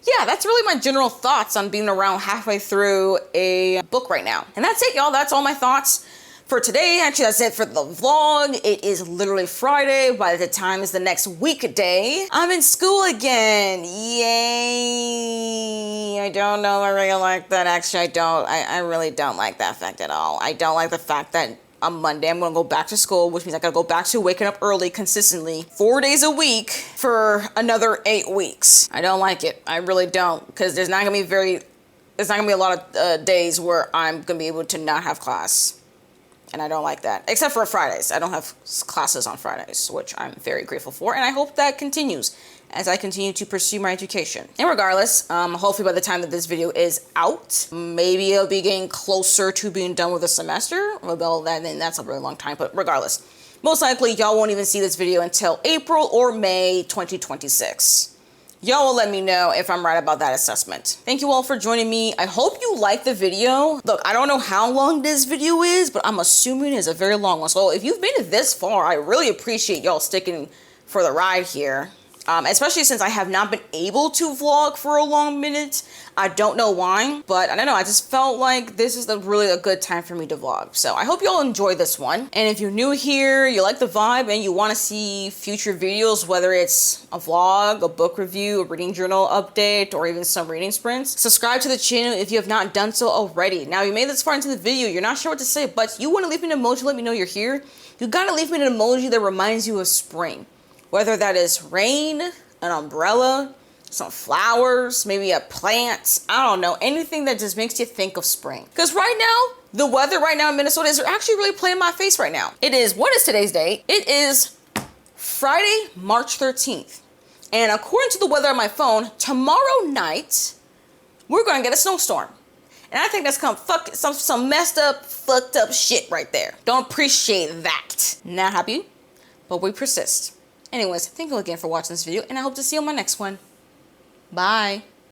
yeah, that's really my general thoughts on being around halfway through a book right now. And that's it, y'all. That's all my thoughts for today. Actually, that's it for the vlog. It is literally Friday. By the time is the next weekday, I'm in school again. Yay. I don't know if I really like that. Actually, I don't. I really don't like that fact at all. I don't like the fact that on Monday I'm going to go back to school, which means I got to go back to waking up early consistently 4 days a week for another 8 weeks. I don't like it. I really don't, because there's not going to be a lot of days where I'm going to be able to not have class. And I don't like that, except for Fridays. I don't have classes on Fridays, which I'm very grateful for. And I hope that continues as I continue to pursue my education. And regardless, hopefully by the time that this video is out, maybe it'll be getting closer to being done with the semester. Well, then that's a really long time, but regardless, most likely y'all won't even see this video until April or May 2026. Y'all will let me know if I'm right about that assessment. Thank you all for joining me. I hope you liked the video. Look, I don't know how long this video is, but I'm assuming it's a very long one. So if you've made it this far, I really appreciate y'all sticking for the ride here. Especially since I have not been able to vlog for a long minute. I don't know why, but I don't know. I just felt like this is really a good time for me to vlog. So I hope you all enjoy this one. And if you're new here, you like the vibe, and you want to see future videos, whether it's a vlog, a book review, a reading journal update, or even some reading sprints, subscribe to the channel if you have not done so already. Now, you made this far into the video, you're not sure what to say, but you want to leave me an emoji, let me know you're here. You gotta leave me an emoji that reminds you of spring. Whether that is rain, an umbrella, some flowers, maybe a plant, I don't know, anything that just makes you think of spring. Because right now, the weather right now in Minnesota is actually really playing my face right now. What is today's date? It is Friday, March 13th. And according to the weather on my phone, tomorrow night, we're gonna get a snowstorm. And I think that's some messed up, fucked up shit right there. Don't appreciate that. Not happy, but we persist. Anyways, thank you again for watching this video, and I hope to see you on my next one. Bye.